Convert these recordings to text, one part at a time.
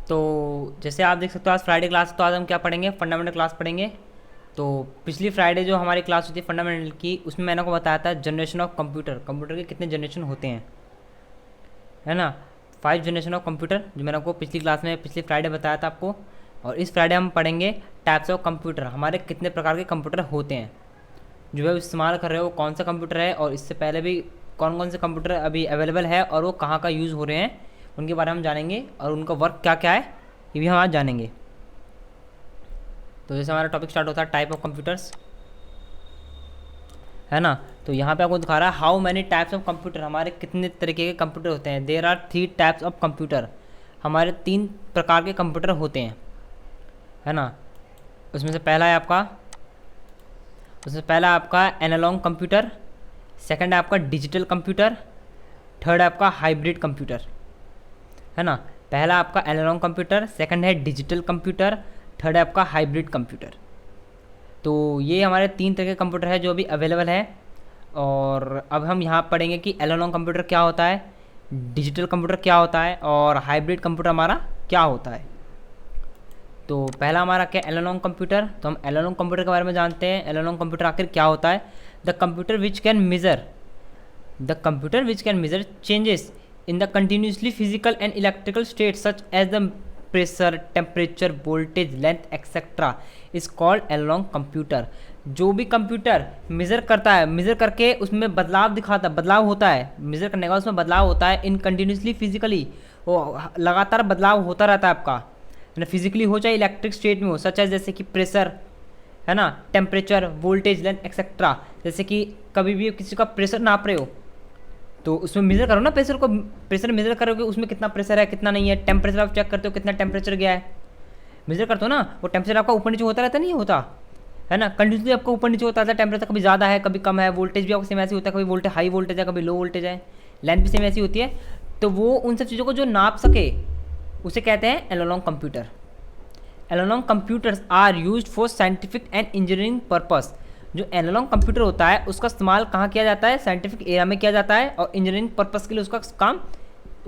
तो जैसे आप देख सकते हो आज फ्राइडे क्लास, तो आज हम क्या पढ़ेंगे, फंडामेंटल क्लास पढ़ेंगे। तो पिछली फ्राइडे जो हमारी क्लास होती है फंडामेंटल की, उसमें मैंने आपको बताया था जनरेशन ऑफ कंप्यूटर, कंप्यूटर के कितने जनरेशन होते हैं, है ना। 5 जनरेशन ऑफ कंप्यूटर जो मैंने आपको पिछली क्लास में पिछली फ्राइडे बताया था आपको। और इस फ्राइडे हम पढ़ेंगे टाइप्स ऑफ कंप्यूटर, हमारे कितने प्रकार के कंप्यूटर होते हैं, जो है इस्तेमाल कर रहे हो वो कौन सा कंप्यूटर है, और इससे पहले भी कौन कौन से कंप्यूटर अभी अवेलेबल है और वो कहाँ का यूज़ हो रहे हैं, उनके बारे में हम जानेंगे, और उनका वर्क क्या क्या है ये भी हम आज जानेंगे। तो जैसे हमारा टॉपिक स्टार्ट होता है टाइप ऑफ कंप्यूटर्स, है ना। तो यहाँ पे आपको दिखा रहा है how many types of computer, हमारे कितने तरीके के कंप्यूटर होते हैं। There are 3 types of computer, हमारे 3 प्रकार के कंप्यूटर होते हैं, है ना। उसमें से पहला आपका एनालॉग कंप्यूटर, सेकंड है आपका डिजिटल कंप्यूटर, थर्ड है आपका हाइब्रिड कंप्यूटर, है ना। पहला आपका एनालॉग कंप्यूटर, सेकंड है डिजिटल कंप्यूटर, थर्ड है आपका हाइब्रिड कंप्यूटर। तो ये हमारे 3 तरह के कंप्यूटर है जो अभी अवेलेबल है। और अब हम यहाँ पढ़ेंगे कि एनालॉग कंप्यूटर क्या होता है, डिजिटल कंप्यूटर क्या होता है, और हाइब्रिड कंप्यूटर हमारा क्या होता है। तो पहला हमारा क्या एनालॉग कंप्यूटर, तो हम एनालॉग कंप्यूटर के बारे में जानते हैं। एनालॉग कंप्यूटर आखिर क्या होता है। The computer which can measure changes in the continuously physical and electrical states such as the pressure, temperature, voltage, length etc. is called analog computer। जो भी कंप्यूटर मेज़र करता है, मेज़र करके उसमें बदलाव होता है, मेज़र करने का उसमें बदलाव होता है इन कंटिन्यूसली फिजिकली, वो लगातार बदलाव होता रहता है आपका, है ना। फिजिकली हो चाहे इलेक्ट्रिक स्टेट में हो, सच है जैसे कि प्रेशर, है ना, टेम्परेचर, वोल्टेज, लेंथ एक्सेट्रा। जैसे कि कभी भी किसी का प्रेशर नाप रहे हो तो उसमें मेजर करो ना, प्रेशर मेजर करोगे उसमें कितना प्रेशर है कितना नहीं है। टेम्परेचर आप चेक करते हो कितना टेम्परेचर गया है, मेजर करते हो ना। वो टेम्परेचर आपका ऊपर नीचे होता रहता नहीं होता, है ना। कंटिन्यूसली आपका ऊपर नीचे होता रहता है टेम्परेचर, कभी ज़्यादा है कभी कम है। वोल्टेज भी आपको सेम ऐसे होता है, कभी वोल्टेज हाई वोल्टेज है कभी लो वोल्टेज है। लेंथ भी सेम ऐसी होती है। तो वो उन सब चीज़ों को जो नाप सके उसे कहते हैं analog computer. Analog computers are used for scientific and engineering purpose. जो एनालॉग कंप्यूटर होता है उसका इस्तेमाल कहाँ किया जाता है, साइंटिफिक एरिया में किया जाता है, और इंजीनियरिंग पर्पस के लिए उसका काम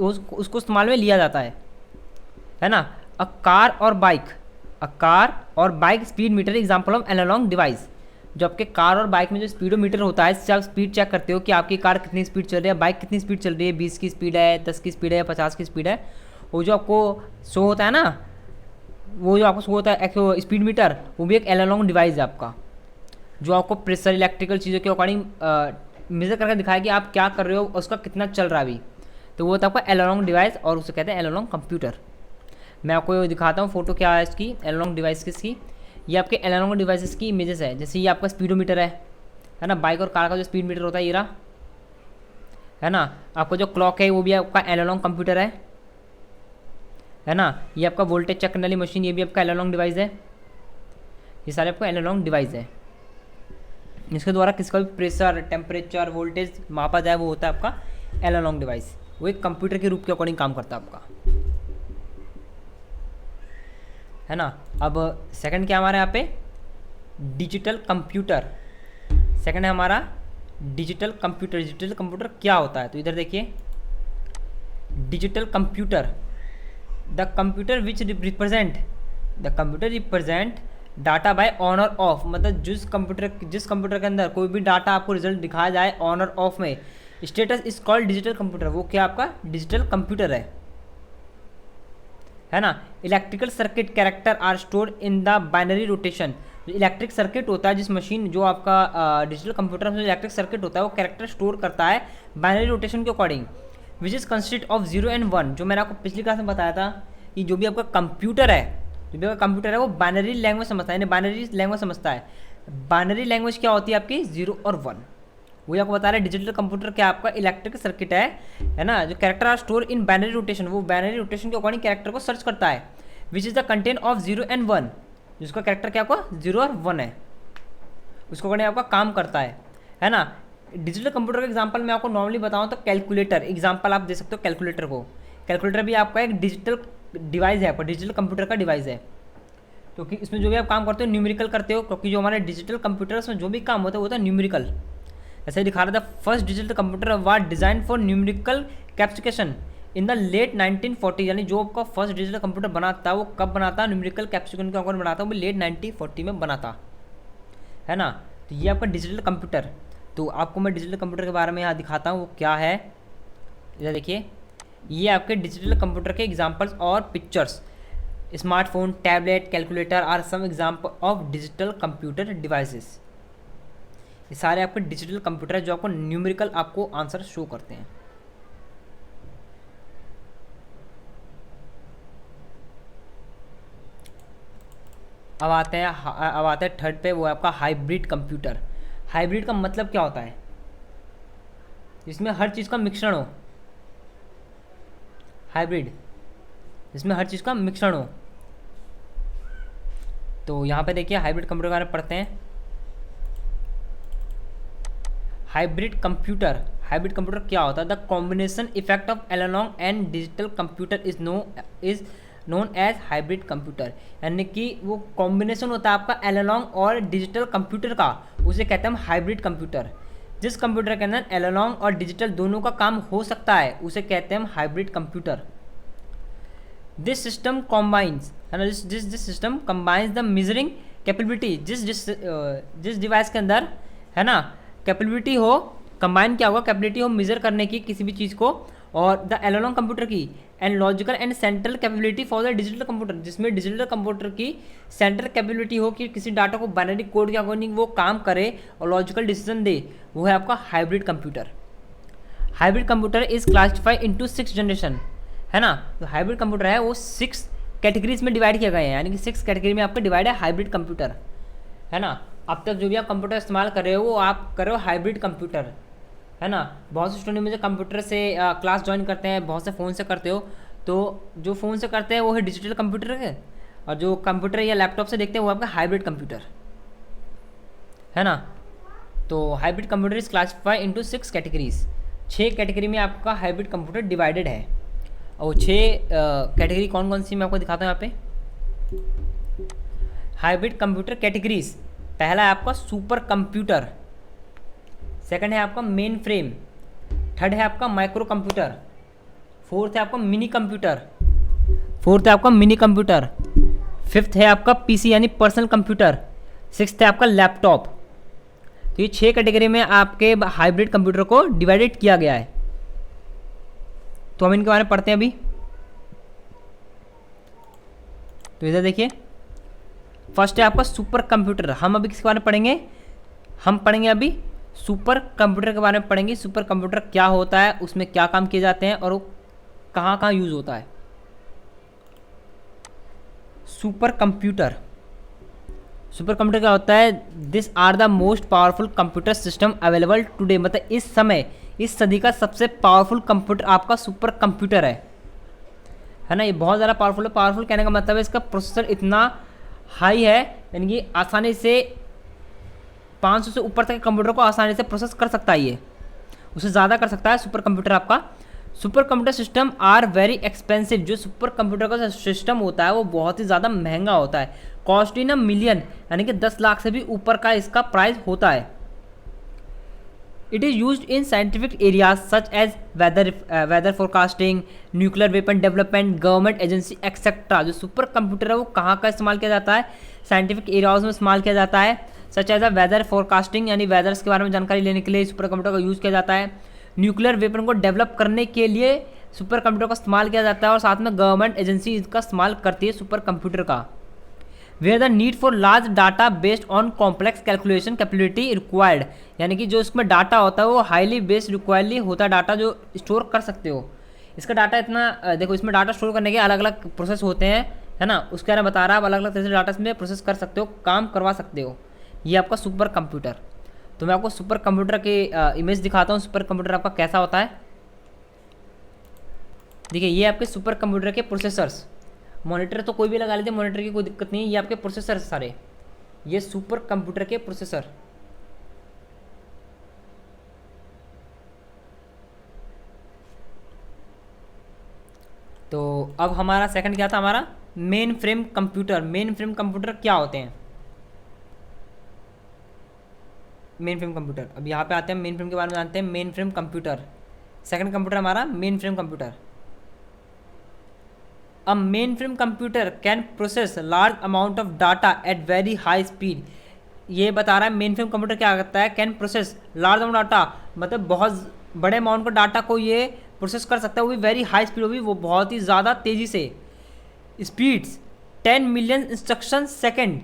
उसको इस्तेमाल में लिया जाता है ना। अ कार और bike speed meter example of analog device. जो आपके कार और बाइक में जो स्पीडोमीटर होता है, इससे आप स्पीड चेक करते हो कि आपकी कार कितनी स्पीड चल रही है, बाइक कितनी स्पीड चल रही है, 20 की स्पीड है, 10 की स्पीड है, 50 की स्पीड है। वो जो आपको शो होता है ना, वो जो आपको शो होता है स्पीड मीटर, वो भी एक एनालॉग डिवाइस है आपका, जो आपको प्रेशर इलेक्ट्रिकल चीज़ों के अकॉर्डिंग मेजर करके दिखाया कि आप क्या कर रहे हो और उसका कितना चल रहा है अभी। तो वो होता है आपका एनालॉग डिवाइस, और उसे कहते हैं एनालॉग कंप्यूटर। मैं आपको दिखाता हूँ फोटो क्या है इसकी, एनालॉग डिवाइस किसकी। ये आपके एनालॉग डिवाइसेस की इमेजेस है। जैसे ये आपका स्पीडोमीटर है ना। बाइक और कार का जो स्पीड मीटर होता है ये रहा, है ना। आपका जो क्लॉक है वो भी आपका एनालॉग कंप्यूटर है ना। ये आपका वोल्टेज चेक करने वाली मशीन, ये भी आपका एनालॉग डिवाइस है। ये सारे आपका एनालॉग डिवाइस है। इसके द्वारा किसका भी प्रेशर, टेम्परेचर, वोल्टेज मापा जाए, वो होता है आपका एनालॉग डिवाइस। वो एक कंप्यूटर के रूप के अकॉर्डिंग काम करता है आपका, है ना। अब सेकंड क्या हमारे यहाँ पे, डिजिटल कंप्यूटर। सेकंड है हमारा डिजिटल कंप्यूटर। डिजिटल कंप्यूटर क्या होता है, तो इधर देखिए, digital computer, the computer represent data by on और ऑफ। मतलब जिस कंप्यूटर के अंदर कोई भी डाटा आपको रिजल्ट दिखाया जाए ऑन और ऑफ में, status is called digital computer. वो क्या आपका डिजिटल कंप्यूटर है ना। Electrical circuit character are stored in the binary rotation. जो इलेक्ट्रिक सर्किट होता है, जिस मशीन जो आपका डिजिटल कंप्यूटर में इलेक्ट्रिक सर्किट होता है, वो कैरेक्टर स्टोर करता है बाइनरी रोटेशन के according, which is consist of 0 and 1। जो मैंने आपको पिछली क्लास में बताया था कि जो भी आपका कंप्यूटर है वो बाइनरी लैंग्वेज समझता है, यानी बाइनरी लैंग्वेज समझता है। बाइनरी लैंग्वेज क्या होती है आपकी, 0 और 1। वही आपको बता रहे हैं डिजिटल कंप्यूटर क्या आपका इलेक्ट्रिक सर्किट है ना। जो character are store in binary rotation, वो बाइनरी रोटेशन के अकॉर्डिंग कैरेक्टर को सर्च करता है, which is the content of 0 and 1। जिसका कैरेक्टर क्या आपका 0 और 1 है, उसको अकॉर्डिंग आपका काम करता है ना। डिजिटल कंप्यूटर का एग्जांपल मैं आपको नॉर्मली बताऊं तो कैलकुलेटर एग्जांपल आप दे सकते हो। कैलकुलेटर को, कैलकुलेटर भी आपका एक डिजिटल डिवाइस है, आपका डिजिटल कंप्यूटर का डिवाइस है, क्योंकि इसमें जो भी आप काम करते हो न्यूमेरिकल करते हो। क्योंकि जो हमारे डिजिटल कंप्यूटर में जो भी काम होता है वो होता है न्यूमेरिकल। ऐसे दिखा रहा था, first digital computer was design for numerical classification in the late 1940 यानी जो आपका फर्स्ट डिजिटल कंप्यूटर बना था वो कब बना था, न्यूमेरिकल कैप्सिकन के अकॉर्डिंग बना था, वो लेट 1940 में बना था, है ना। तो ये आपका डिजिटल कंप्यूटर, तो आपको मैं डिजिटल कंप्यूटर के बारे में यहाँ दिखाता हूँ वो क्या है। इधर देखिए, ये आपके डिजिटल कंप्यूटर के एग्जांपल्स और pictures. Smartphone, tablet, calculator are some example of digital computer devices. ये सारे आपके डिजिटल कंप्यूटर है जो आपको न्यूमेरिकल आपको आंसर शो करते हैं। अब आते हैं थर्ड पे, वो है आपका हाइब्रिड कंप्यूटर। हाइब्रिड का मतलब क्या होता है, जिसमें हर चीज़ का मिश्रण हो। हाइब्रिड जिसमें हर चीज़ का मिश्रण हो। तो यहाँ पे देखिए हाइब्रिड कंप्यूटर के बारे में पढ़ते हैं। हाइब्रिड कंप्यूटर क्या होता है, the combination effect of analog and digital computer is known as hybrid computer. यानी कि वो कॉम्बिनेशन होता है आपका एनालॉग और डिजिटल कंप्यूटर का, उसे कहते हैं हम हाइब्रिड कंप्यूटर। जिस कंप्यूटर के अंदर एनालॉग और डिजिटल दोनों का काम हो सकता है उसे कहते हैं हम हाइब्रिड कंप्यूटर। दिस सिस्टम कॉम्बाइंस, है ना, जिस system combines the measuring capability, जिस डिवाइस के अंदर, है ना, कैपेबिलिटी हो, कंबाइन क्या होगा, कैपेबिलिटी हो मेजर करने की किसी भी चीज़ को, और द एनालॉग कंप्यूटर की and logical and central capability for the digital computer, जिसमें डिजिटल कंप्यूटर की सेंट्रल कैपेबिलिटी हो कि किसी डाटा को बाइनरी कोड के अकॉर्डिंग वो काम करे और लॉजिकल डिसीजन दे, वो है आपका hybrid computer. Hybrid computer is classified into 6 generation, है ना। तो हाइब्रिड कंप्यूटर है वो 6 कैटेगरीज में डिवाइड किए गए हैं, यानी कि 6 कैटेगरी में आपका डिवाइड है हाइब्रिड कंप्यूटर, है ना। अब तक जो भी आप कंप्यूटर इस्तेमाल कर रहे हो वो आप कर रहे हो हाइब्रिड कंप्यूटर, है ना। बहुत से स्टूडेंट मुझे कंप्यूटर से क्लास ज्वाइन करते हैं, बहुत से फ़ोन से करते हो, तो जो फ़ोन से करते हैं वो है डिजिटल कंप्यूटर है, और जो कंप्यूटर या लैपटॉप से देखते हैं वो आपका हाइब्रिड कंप्यूटर, है ना। तो hybrid computer is classified into 6 categories, 6 category में आपका हाइब्रिड कंप्यूटर डिवाइडेड है। और 6 कैटेगरी कौन कौन सी मैं आपको दिखाता हूँ यहाँ पे। हाइब्रिड कंप्यूटर कैटेगरीज, पहला है आपका सुपर कंप्यूटर, सेकंड है आपका मेन फ्रेम, थर्ड है आपका माइक्रो कंप्यूटर, फोर्थ है आपका मिनी कंप्यूटर, फिफ्थ है आपका पीसी यानी पर्सनल कंप्यूटर, सिक्स्थ है आपका लैपटॉप। तो ये 6 कैटेगरी में आपके हाइब्रिड कंप्यूटर को डिवाइडेड किया गया है। तो हम इनके बारे में पढ़ते हैं अभी। तो इधर देखिए, फर्स्ट है आपका सुपर कंप्यूटर। हम अभी किसके बारे में पढ़ेंगे, हम पढ़ेंगे अभी सुपर कंप्यूटर के बारे में पढ़ेंगे। सुपर कंप्यूटर क्या होता है, उसमें क्या काम किए जाते हैं और वो कहाँ कहाँ यूज़ होता है। सुपर कंप्यूटर क्या होता है, this are the most powerful computer system available today. मतलब इस समय, इस सदी का सबसे पावरफुल कंप्यूटर आपका सुपर कंप्यूटर है ना। ये बहुत ज़्यादा पावरफुल है। पावरफुल कहने का मतलब है इसका प्रोसेसर इतना हाई है, यानी कि आसानी से 500 से ऊपर तक कंप्यूटर को आसानी से प्रोसेस कर सकता है, ये उससे ज़्यादा कर सकता है सुपर कंप्यूटर आपका। Super computer system are very expensive. जो सुपर कंप्यूटर का सिस्टम होता है वो बहुत ही ज़्यादा महंगा होता है। कॉस्ट इन अ मिलियन, यानी कि 10 लाख से भी ऊपर का इसका प्राइस होता है। It is used in scientific areas such as weather forecasting, nuclear weapon development, government agency etcetera. जो सुपर कंप्यूटर है वो कहाँ का इस्तेमाल किया जाता है, साइंटिफिक एरियाज में इस्तेमाल किया जाता है। Such as a weather forecasting, यानी वेदर्स के बारे में जानकारी लेने के लिए सुपर कंप्यूटर का यूज़ किया जाता है। न्यूक्लियर वेपन को डेवलप करने के लिए सुपर कंप्यूटर का इस्तेमाल किया जाता है, और साथ में गवर्नमेंट एजेंसी इसका इस्तेमाल करती है सुपर कंप्यूटर का। Where the need for large data based on complex calculation capability required, यानी कि जो इसमें डाटा होता है वो हाईली बेस्ड रिक्वायरली होता है, डाटा जो स्टोर कर सकते हो। इसका डाटा इतना देखो, इसमें डाटा स्टोर करने के अलग अलग प्रोसेस होते हैं, है ना। उसके बारे में बता रहा है, आप अलग अलग तरह से डाटा इसमें प्रोसेस कर सकते हो, काम करवा सकते हो। ये आपका सुपर कंप्यूटर। तो मैं आपको सुपर कंप्यूटर की इमेज दिखाता हूँ, सुपर कंप्यूटर आपका कैसा होता है। देखिए, ये आपके सुपर कंप्यूटर के प्रोसेसर्स, मॉनिटर तो कोई भी लगा लेते, मॉनिटर की कोई दिक्कत नहीं है। ये आपके प्रोसेसर सारे, ये सुपर कंप्यूटर के प्रोसेसर। तो अब हमारा सेकंड क्या था, हमारा main frame computer. Main frame computer क्या होते हैं, मेन फ्रेम कंप्यूटर। अब यहाँ पे आते हैं, मेन फ्रेम के बारे में जानते हैं। Main frame computer, second computer हमारा main frame computer. A main frame computer can process large amount of data at very high speed. ये बता रहा है मेन फ्रेम कंप्यूटर क्या करता है, can process large amount data, मतलब बहुत बड़े अमाउंट का डाटा को ये प्रोसेस कर सकता है, वो भी वेरी हाई स्पीड, वो बहुत ही ज़्यादा तेज़ी से। स्पीड्स 10 मिलियन इंस्ट्रक्शन सेकेंड,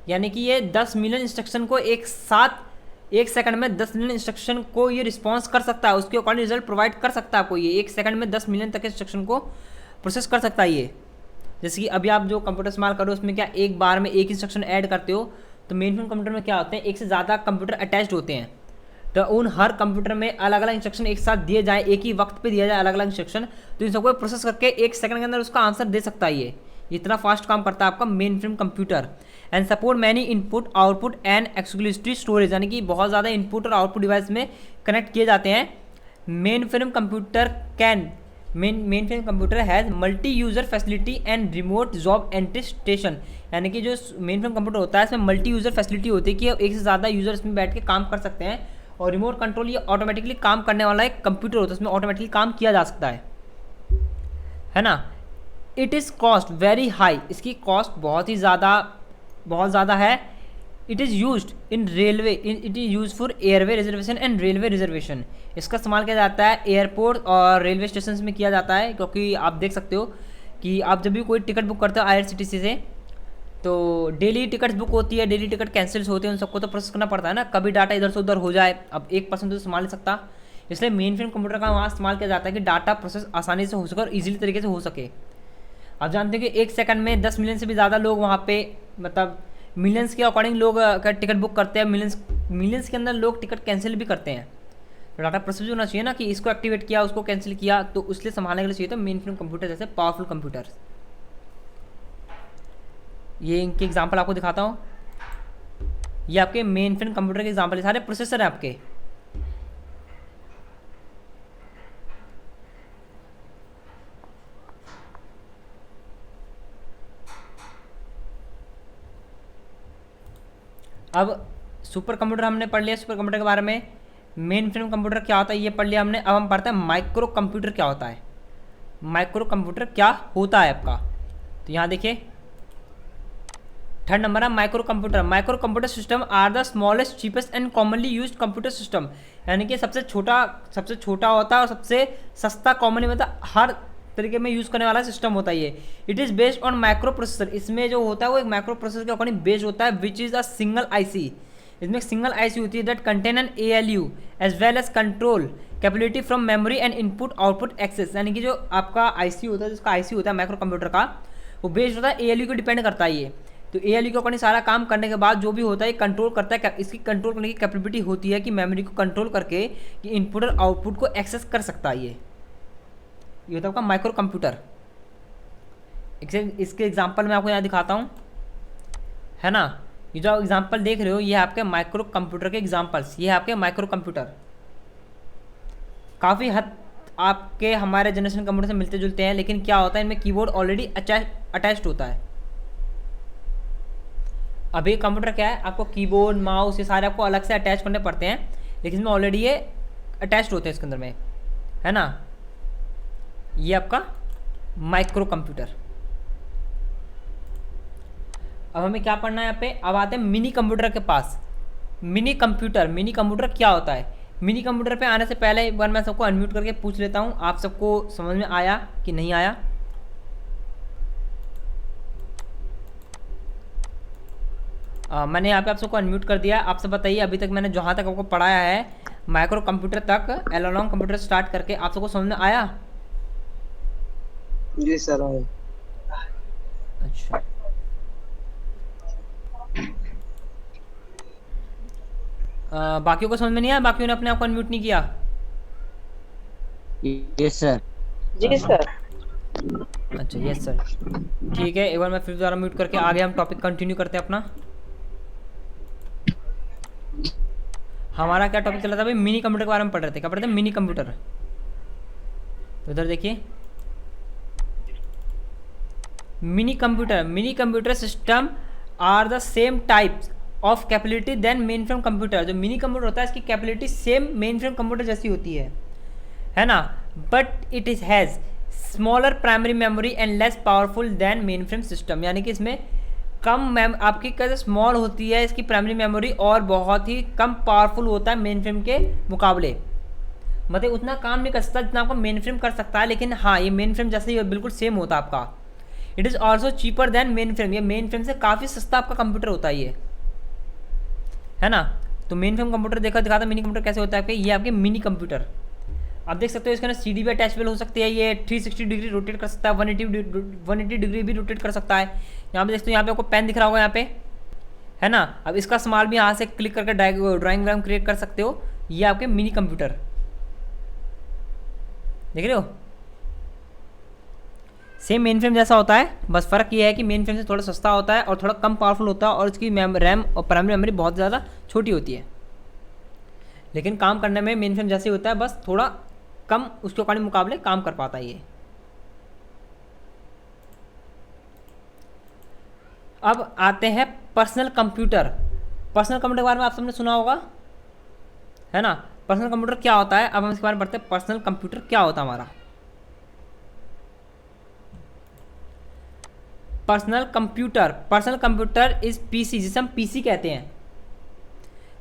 यानी कि ये 10 मिलियन इंस्ट्रक्शन को एक साथ एक सेकंड में 10 मिलियन इंस्ट्रक्शन को ये रिस्पॉन्स कर सकता है, उसके अकॉर्डिंग रिजल्ट प्रोवाइड कर सकता है आपको। ये एक सेकंड में 10 मिलियन तक के इंस्ट्रक्शन को प्रोसेस कर सकता है ये। जैसे कि अभी आप जो कंप्यूटर इस्तेमाल करो उसमें क्या एक बार में एक इंस्ट्रक्शन ऐड करते हो, तो मेन फ्रेम कंप्यूटर में क्या होते हैं, एक से ज़्यादा कंप्यूटर अटैच्ड होते हैं, तो उन हर कंप्यूटर में अलग अलग इंस्ट्रक्शन एक साथ दिए जाए, एक ही वक्त पे दिया जाए अलग अलग इंस्ट्रक्शन, तो इन सबको प्रोसेस करके एक सेकंड के अंदर उसका आंसर दे सकता है ये। इतना फास्ट काम करता है आपका main frame computer. And support many input output and exclusive storage, यानी कि बहुत ज़्यादा इनपुट और आउटपुट डिवाइस में कनेक्ट किए जाते हैं। Main frame computer can main frame computer has multi user facility and remote job entry station, यानी कि जो मेन फ्रेम कंप्यूटर होता है इसमें मल्टी यूज़र फैसिलिटी होती है कि एक से ज़्यादा यूज़र इसमें बैठ के काम कर सकते हैं, और रिमोट कंट्रोल ये ऑटोमेटिकली काम करने वाला एक कंप्यूटर होता है, उसमें ऑटोमेटिकली काम किया जा सकता है ना। It is cost very high, इसकी कॉस्ट बहुत ज़्यादा है। It is used in railway, it is use for airway reservation and railway reservation. इसका इस्तेमाल किया जाता है एयरपोर्ट और रेलवे स्टेशन में किया जाता है, क्योंकि आप देख सकते हो कि आप जब भी कोई टिकट बुक करते हो IRCTC से, तो डेली टिकट्स बुक होती है, डेली टिकट कैंसिल्स होते हैं, उन सबको तो प्रोसेस करना पड़ता है ना, कभी डाटा इधर से उधर हो जाए, अब एक पर्सन तो संभाल नहीं सकता, इसलिए मेन फ्रेम कंप्यूटर का वहाँ इस्तेमाल किया जाता है कि डाटा प्रोसेस आसानी से हो सके और ईजिली तरीके से हो सके। आप जानते हैं कि एक सेकंड में 10 मिलियन से भी ज़्यादा लोग वहाँ पे, मतलब मिलियंस के अकॉर्डिंग लोग टिकट बुक करते हैं, मिलियंस के अंदर लोग टिकट कैंसिल भी करते हैं। तो डाटा प्रोसेस होना चाहिए ना कि इसको एक्टिवेट किया उसको कैंसिल किया, तो उसलिए संभालने के लिए चाहिए तो मेन फ्रेम कंप्यूटर जैसे पावरफुल कंप्यूटर। ये इनके एग्जांपल आपको दिखाता हूँ, ये आपके मेन फ्रेम कंप्यूटर के एग्जांपल, ये सारे प्रोसेसर हैं आपके। अब सुपर कंप्यूटर हमने पढ़ लिया, सुपर कंप्यूटर के बारे में। मेन फ्रेम कंप्यूटर क्या होता है ये पढ़ लिया हमने। अब हम पढ़ते हैं माइक्रो कंप्यूटर क्या होता है। माइक्रो कंप्यूटर क्या होता है आपका, तो यहाँ देखिए थर्ड नंबर है micro computer. Micro computer system are the smallest cheapest and commonly used computer system, यानी कि सबसे छोटा होता है और सबसे सस्ता कॉमनली मतलब हर तरीके में यूज़ करने वाला सिस्टम होता है ये। It is based on micro processor, इसमें जो होता है वो एक माइक्रो प्रोसेसर के अकॉर्डिंग बेस्ड होता है, which is a single IC. इसमें एक सिंगल आईसी होती है that contain an ALU as well as control capability from memory and input output access, यानी कि जो आपका आईसी होता है, जिसका आईसी होता है माइक्रो कंप्यूटर का, वो बेस्ड होता है ALU को डिपेंड करता है ये। तो ALU के अकॉर्डिंग सारा काम करने के बाद जो भी होता है कंट्रोल करता है, इसकी कंट्रोल करने की कैपेबिलिटी होती है कि मेमोरी को कंट्रोल करके कि इनपुट और आउटपुट को एक्सेस कर सकता है ये होता है आपका माइक्रो कंप्यूटर। इसके एग्जांपल मैं आपको यहाँ दिखाता हूँ, है ना। ये जो एग्जांपल देख रहे हो ये आपके माइक्रो कंप्यूटर के एग्जांपल्स, ये है आपके माइक्रो कंप्यूटर। काफ़ी हद आपके हमारे जनरेशन कंप्यूटर से मिलते जुलते हैं, लेकिन क्या होता है इनमें कीबोर्ड ऑलरेडी अटैच्ड होता है। अभी कंप्यूटर क्या है, आपको कीबोर्ड माउस ये सारे आपको अलग से अटैच करने पड़ते हैं, लेकिन इसमें ऑलरेडी ये अटैच्ड होते हैं इसके अंदर में, है ना। ये आपका माइक्रो कंप्यूटर। अब हमें क्या पढ़ना है यहाँ पे, अब आते हैं मिनी कंप्यूटर के पास। मिनी कंप्यूटर क्या होता है। मिनी कंप्यूटर पे आने से पहले एक बार मैं सबको अनम्यूट करके पूछ लेता हूँ, आप सबको समझ में आया कि नहीं आया। मैंने यहाँ पे आप सबको अनम्यूट कर दिया। आप सब बताइए अभी तक मैंने जहाँ तक आपको पढ़ाया है माइक्रो कंप्यूटर तक, एलोलॉन्ग कंप्यूटर स्टार्ट करके, आप सबको समझ में आया। जी सर आया। अच्छा, बाकियों को समझ में नहीं आया, बाकियों ने अपने आप को अनम्यूट नहीं किया। Yes sir. जी सर। अच्छा यस सर, ठीक है। एक बार मैं फिर दोबारा म्यूट करके आगे हम टॉपिक कंटिन्यू करते हैं अपना। हमारा क्या टॉपिक चला था भाई, मिनी कंप्यूटर के बारे में पढ़ रहे थे। क्या पढ़ रहे थे, मिनी कंप्यूटर। तो इधर देखिए mini computer system are the same types of capability than main frame computer. जो मिनी कंप्यूटर होता है इसकी capability same main frame computer जैसी होती है ना, but it is has smaller primary memory and less powerful than main frame system, यानी कि इसमें कम आपकी कैसे स्मॉल होती है इसकी प्राइमरी मेमोरी और बहुत ही कम पावरफुल होता है मेन फ्रेम के मुकाबले। मतलब उतना काम नहीं कर सकता जितना आपका मेन फ्रेम कर सकता है, लेकिन हाँ ये मेन फ्रेम जैसे ही बिल्कुल सेम होता है आपका। It is also cheaper than main frame, ये मेन फ्रेम से काफ़ी सस्ता आपका कंप्यूटर होता है ये, है ना। तो मेन फ्रेम कंप्यूटर दिखाता मिनी कंप्यूटर कैसे होता है आपके, ये आपके मिनी कंप्यूटर आप देख सकते हो। इसके अंदर CD भी अटैचेबल हो सकती है, ये 360 डिग्री रोटेट कर सकता है, 180 डिग्री भी रोटेट कर सकता है। यहाँ पे देखते हो, यहाँ पे आपको पेन दिख रहा होगा यहाँ पे, है ना। अब इसका इस्तेमाल भी यहाँ से क्लिक करके ड्राइंग व्राइंग क्रिएट कर सकते हो। ये आपके मिनी कंप्यूटर देख रहे हो, सेम मेन फ्रेम जैसा होता है, बस फ़र्क ये है कि मेन फ्रेम से थोड़ा सस्ता होता है और थोड़ा कम पावरफुल होता है और इसकी रैम और प्राइमरी मेमोरी बहुत ज़्यादा छोटी होती है, लेकिन काम करने में मेन फ्रेम जैसे ही होता है, बस थोड़ा कम उसके अकॉर्डिंग मुकाबले काम कर पाता है ये। अब आते हैं पर्सनल कंप्यूटर। पर्सनल कंप्यूटर के बारे में आप सबने सुना होगा, है ना। पर्सनल कंप्यूटर क्या होता है, अब हम इसके बारे में पढ़ते हैं। पर्सनल कंप्यूटर क्या होता है हमारा। पर्सनल कंप्यूटर इज PC, जिसे हम PC कहते हैं,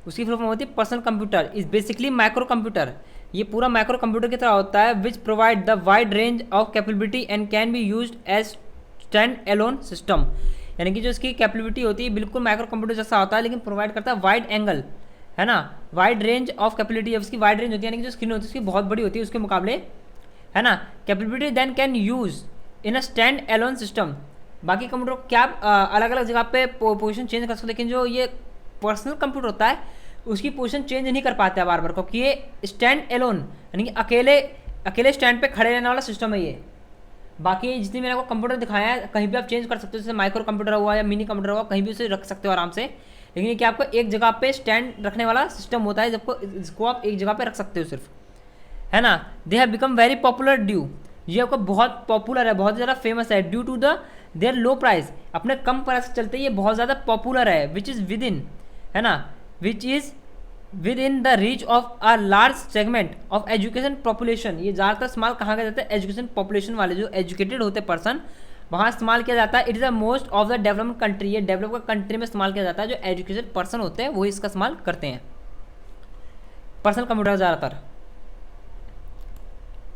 उसकी फुल फॉर्म होती है personal computer is basically micro computer. ये पूरा माइक्रो कंप्यूटर की तरह होता है, which provide the wide range of capability and can be used as stand alone system. यानी कि जो इसकी कैपेबिलिटी होती है बिल्कुल माइक्रो कंप्यूटर जैसा होता है, लेकिन प्रोवाइड करता है वाइड एंगल, है ना। वाइड रेंज ऑफ कैपेबिलिटी, उसकी वाइड रेंज होती है, यानी कि जो स्क्रीन होती है उसकी बहुत बड़ी होती है उसके मुकाबले, है ना। Capability than can use in a stand alone system. बाकी कंप्यूटर क्या अलग अलग जगह पे पोजीशन चेंज कर सकते, लेकिन जो ये पर्सनल कंप्यूटर होता है उसकी पोजीशन चेंज नहीं कर पाते बार बार, क्योंकि ये स्टैंड एलोन यानी कि अकेले स्टैंड पे खड़े रहने वाला सिस्टम है ये। बाकी जितने मैंने आपको कंप्यूटर दिखाया है कहीं भी आप चेंज कर सकते हो, जैसे माइक्रो कंप्यूटर हुआ या मिनी कंप्यूटर हुआ, कहीं भी उसे रख सकते हो आराम से। लेकिन ये क्या आपको एक जगह पे स्टैंड रखने वाला सिस्टम होता है, जिसको आप एक जगह पे रख सकते हो सिर्फ, है ना। They have become very popular due, ये आपको बहुत पॉपुलर है, बहुत ज़्यादा फेमस है, due to the their low price, अपने कम प्राइस के चलते ये बहुत ज़्यादा पॉपुलर है। विच इज़ विद इन, है ना, which is with in the reach of a large segment of education population. ये ज़्यादातर इस्तेमाल कहाँ किया जाता है, एजुकेशन पॉपुलेशन वाले जो एजुकेटेड होते पर्सन, वहाँ इस्तेमाल किया जाता है। It is the most of the development country, ये डेवलप कंट्री में इस्तेमाल किया जाता है, जो एजुकेटेड पर्सन होते हैं वही इसका इस्तेमाल करते हैं पर्सनल कंप्यूटर ज़्यादातर।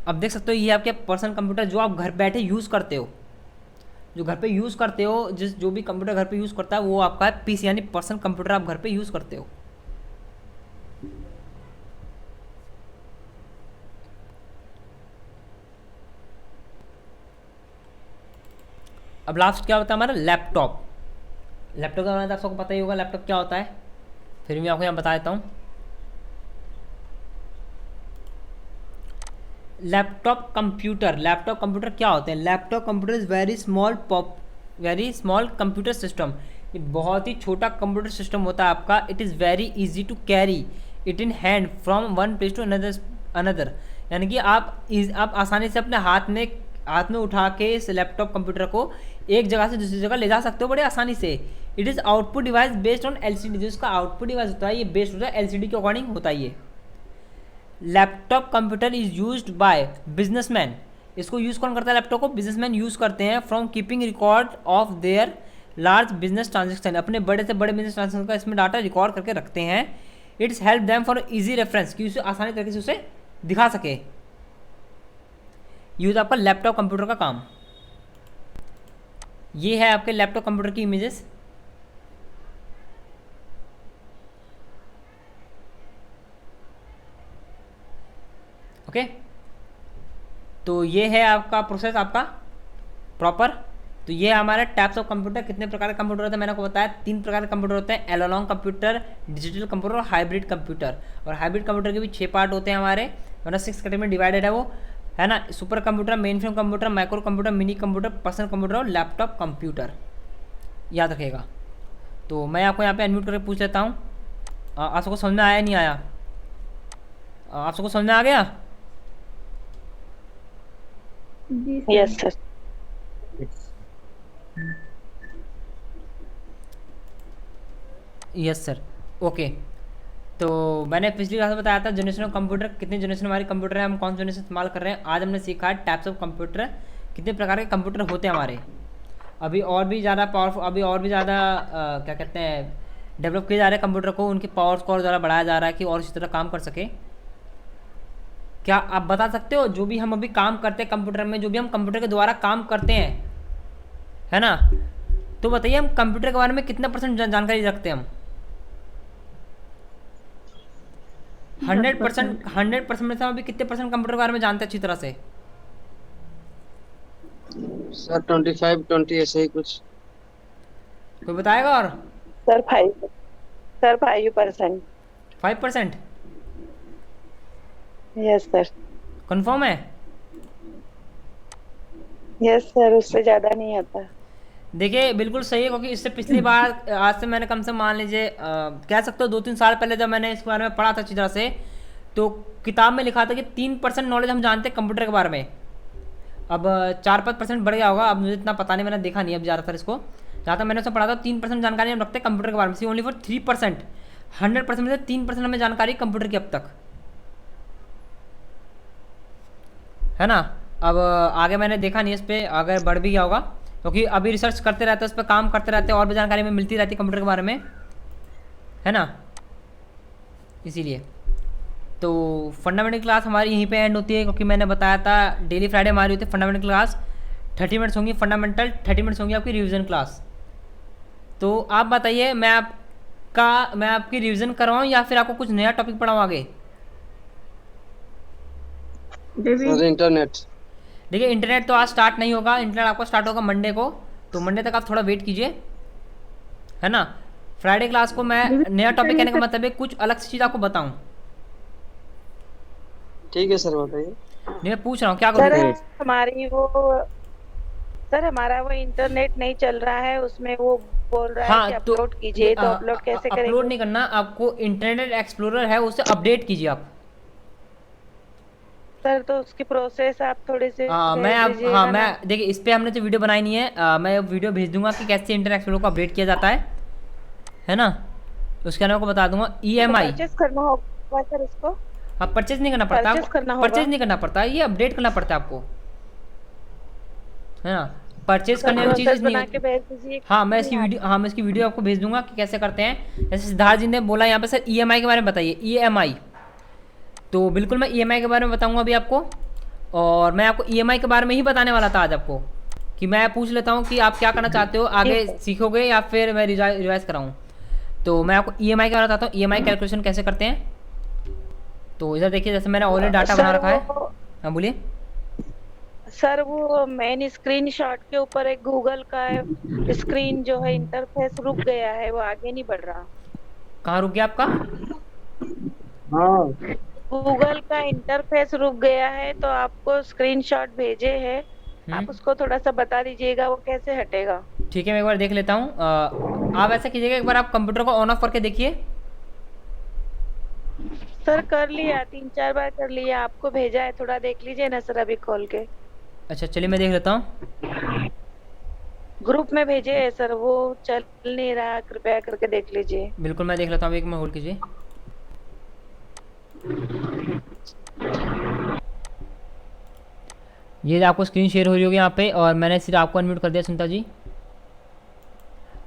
अब देख सकते हो ये आपके पर्सनल कंप्यूटर जो आप घर बैठे यूज़ करते हो, जो घर पे यूज़ करते हो, जो भी कंप्यूटर घर पे यूज़ करता है वो आपका है PC, यानी पर्सनल कंप्यूटर आप घर पे यूज़ करते हो। अब लास्ट क्या होता है हमारा, लैपटॉप। लैपटॉप का तो आपको पता ही होगा लैपटॉप क्या होता है, फिर मैं आपको यहाँ बता देता हूँ। लैपटॉप कंप्यूटर क्या होते हैं। Laptop computer is very small computer system, ये बहुत ही छोटा कंप्यूटर सिस्टम होता है आपका। It is very easy to carry it in hand from one place to another, यानी कि आप आसानी से अपने हाथ में उठा के इस लैपटॉप कंप्यूटर को एक जगह से दूसरी जगह ले जा सकते हो बड़े आसानी से। It is output device based on LCD, जो इसका आउटपुट डिवाइस होता है ये बेस्ड होता है LCD के अकॉर्डिंग होता है ये। Laptop computer is used by businessman, इसको यूज़ कौन करता है, लैपटॉप को बिजनेसमैन यूज़ करते हैं। From keeping record of their large business transaction, अपने बड़े से बड़े बिजनेस ट्रांजेक्शन का इसमें डाटा रिकॉर्ड करके रखते हैं। It's help them for easy reference, कि उसे आसानी तरीके से उसे दिखा सके। यूज आपका लैपटॉप कंप्यूटर का काम। ये है आपके लैपटॉप कंप्यूटर की इमेजेस, ओके। तो ये है आपका प्रोसेस आपका प्रॉपर। तो ये हमारे टाइप्स ऑफ कंप्यूटर, कितने प्रकार के कंप्यूटर होते हैं मैंने आपको बताया, 3 प्रकार के कंप्यूटर होते हैं, एनालॉग कंप्यूटर, डिजिटल कंप्यूटर और हाइब्रिड कंप्यूटर। और हाइब्रिड कंप्यूटर के भी 6 पार्ट होते हैं हमारे, मतलब 6 कैटेगरी में डिवाइडेड है वो, है ना। Super computer, main frame computer, micro computer, mini computer, personal computer और लैपटॉप कंप्यूटर, याद रखिएगा। तो मैं आपको यहाँ पे अनम्यूट करके पूछ लेता हूँ, आप सबको समझ में आया नहीं आया, आप सबको समझ में आ गया? Yes sir. Yes sir, okay. तो मैंने पिछली क्लास में बताया था जनरेशन ऑफ कंप्यूटर, कितने जनरेशन हमारे कंप्यूटर है, हम कौन सा जनरेशन इस्तेमाल कर रहे हैं। आज हमने सीखा है टाइप्स ऑफ कंप्यूटर, कितने प्रकार के कंप्यूटर होते हैं हमारे। अभी और भी ज़्यादा पावरफुल, अभी और भी ज़्यादा क्या कहते हैं, डेवलप किए जा रहे हैं कंप्यूटर को, उनकी पावर्स को और ज़्यादा बढ़ाया जा रहा है कि और इसी तरह काम कर सके। क्या आप बता सकते हो जो भी हम अभी काम करते हैं कंप्यूटर में, जो भी हम कंप्यूटर के द्वारा काम करते हैं, है ना, तो बताइए हम कंप्यूटर के बारे में कितना परसेंट जानकारी रखते हैं हम? 100%, 100% में से हम अभी कितने परसेंट कंप्यूटर के बारे में जानते हैं अच्छी तरह से? सर 25-20 ऐसे ही कुछ। कोई बताएगा? और सर 5%। 5%? Yes sir. कन्फर्म है? यस सर, उससे ज्यादा नहीं आता। देखिए बिल्कुल सही है, क्योंकि इससे पिछली बार आज से मैंने कम से मान लीजिए कह सकते हो 2-3 साल पहले जब मैंने इस बारे में पढ़ा था अच्छी तरह से, तो किताब में लिखा था कि 3% नॉलेज हम जानते हैं कंप्यूटर के बारे में। अब 4-5% बढ़ गया होगा, अब मुझे इतना पता नहीं, मैंने देखा नहीं अब ज़्यादातर इसको। जहाँ तक मैंने उसमें पढ़ा था 3% जानकारी हम रखते हैं कंप्यूटर के बारे में, सी ओनली फॉर 3%। 100% में से 3% हमें जानकारी कंप्यूटर की अब तक, है ना। अब आगे मैंने देखा नहीं इस पर, अगर बढ़ भी गया होगा, क्योंकि अभी रिसर्च करते रहते हैं, उस पर काम करते रहते हैं, और भी जानकारी में मिलती रहती है कंप्यूटर के बारे में, है ना, इसीलिए। तो फंडामेंटल क्लास हमारी यहीं पे एंड होती है, क्योंकि मैंने बताया था डेली फ्राइडे हमारी होती है फंडामेंटल क्लास। 30 मिनट्स होंगी फंडामेंटल, 30 मिनट्स होंगी आपकी रिवीजन क्लास। तो आप बताइए, मैं आपकी रिवीजन करवाऊँ या फिर आपको कुछ नया टॉपिक पढ़ाऊँ आगे? Sir internet. देखिए इंटरनेट तो आज स्टार्ट नहीं होगा, इंटरनेट आपका स्टार्ट होगा मंडे को, तो मंडे तक आप थोड़ा वेट कीजिए, है ना। फ्राइडे क्लास को मैं नया टॉपिक कहने का मतलब है कुछ अलग सी चीज़ आपको बताऊं। ठीक है सर, बताइए। नहीं मैं पूछ रहा हूँ क्या सर करूँ? हमारा वो इंटरनेट नहीं चल रहा है, उसमें वो बोल रहा है हाँ कि तो अपलोड कीजिए, तो अपलोड कैसे अपलोड करेंगे? नहीं करना आपको, इंटरनेट एक्सप्लोरर है उसे अपडेट कीजिए आप। सर तो उसकी प्रोसेस आप थोड़ी सी मैं भेज आप हाँ दीजिएगा मैं ना। देखिए इस पे हमने जो वीडियो बनाई नहीं है, मैं वीडियो भेज दूंगा कि कैसे इंटरनेट एक्सप्लोरर को अपडेट किया जाता है ना। उसके अलावा आपको बता दूंगा EMI। परचेस करना होगा सर इसको? हाँ परचेज नहीं करना पड़ता परचेस करना होगा? परचेज नहीं करना पड़ता, ये अपडेट करना पड़ता है आपको, है ना। परचेज सर करने वाली प्रोसेस चीज़ नहीं बना के होती। भेज दीजिए। हाँ मैं इसकी वीडियो आपको भेज दूंगा कि कैसे करते हैं। जैसे सिद्धार्थ जी ने बोला यहाँ पे सर EMI के बारे में बताइए, EMI। तो बिल्कुल मैं EMI के बारे में बताऊंगा अभी आपको, और मैं आपको EMI के बारे में ही बताने वाला था आज आपको, कि मैं पूछ लेता हूँ कि आप क्या करना चाहते हो, आगे सीखोगे या फिर मैं रिवाइज कराऊँ। तो मैं आपको EMI के बारे में बताता हूँ, EMI कैलकुलेशन कैसे करते हैं। तो इधर देखिए, जैसे मैंने ऑलरेडी डाटा बना रखा है। हाँ बोलिए। सर वो मेन स्क्रीन शॉट के ऊपर एक गूगल का स्क्रीन जो है इंटरफेस रुक गया है, वो आगे नहीं बढ़ रहा। कहाँ रुक गया आपका? हाँ गूगल का इंटरफेस रुक गया है, तो आपको स्क्रीनशॉट भेजे हैं, आप उसको थोड़ा सा बता दीजिएगा वो कैसे हटेगा। ठीक है मैं एक बार देख लेता हूँ। आप ऐसा कीजिएगा, एक बार आप कंप्यूटर को ऑन ऑफ करके देखिए। सर कर लिया, 3-4 बार कर लिया, आपको भेजा है, थोड़ा देख लीजिए ना सर अभी खोल के। अच्छा चलिए मैं देख लेता हूँ। ग्रुप में भेजे है सर, वो चल नहीं रहा, कृपया करके देख लीजिए। बिल्कुल मैं देख लेता हूँ, एक मिनट होल्ड कीजिए। ये आपको स्क्रीन शेयर हो रही होगी यहाँ पे, और मैंने सिर्फ आपको अनम्यूट कर दिया सुनीता जी।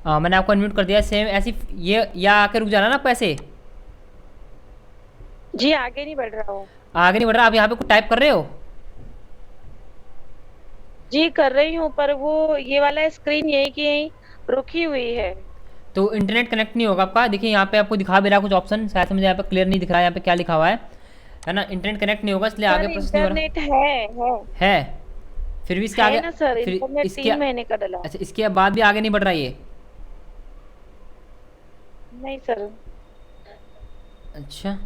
मैंने आपको अनम्यूट कर दिया, सेम ऐसी ये या आके रुक जाना ना आपको ऐसे। जी आगे नहीं बढ़ रहा हूँ। आगे नहीं बढ़ रहा, आप यहाँ पे कुछ टाइप कर रहे हो? जी कर रही हूँ, पर वो ये वाला स्क्रीन यही की यही रुकी हुई है। तो इंटरनेट कनेक्ट नहीं होगा आपका। देखिए यहाँ पे आपको दिखा भी रहा है कुछ ऑप्शन, शायद से मुझे यहाँ पे क्लियर नहीं दिख रहा है यहाँ पे क्या लिखा हुआ है ना। इंटरनेट कनेक्ट नहीं होगा इसलिए आगे प्रोसेस नहीं हो रहा इंटरनेट है। फिर भी इसके आगे ना सर, फिर इंटरनेट इसके 3 महीने का डला। अच्छा इसके बाद भी आगे नहीं बढ़ रहा ये? नहीं सर। अच्छा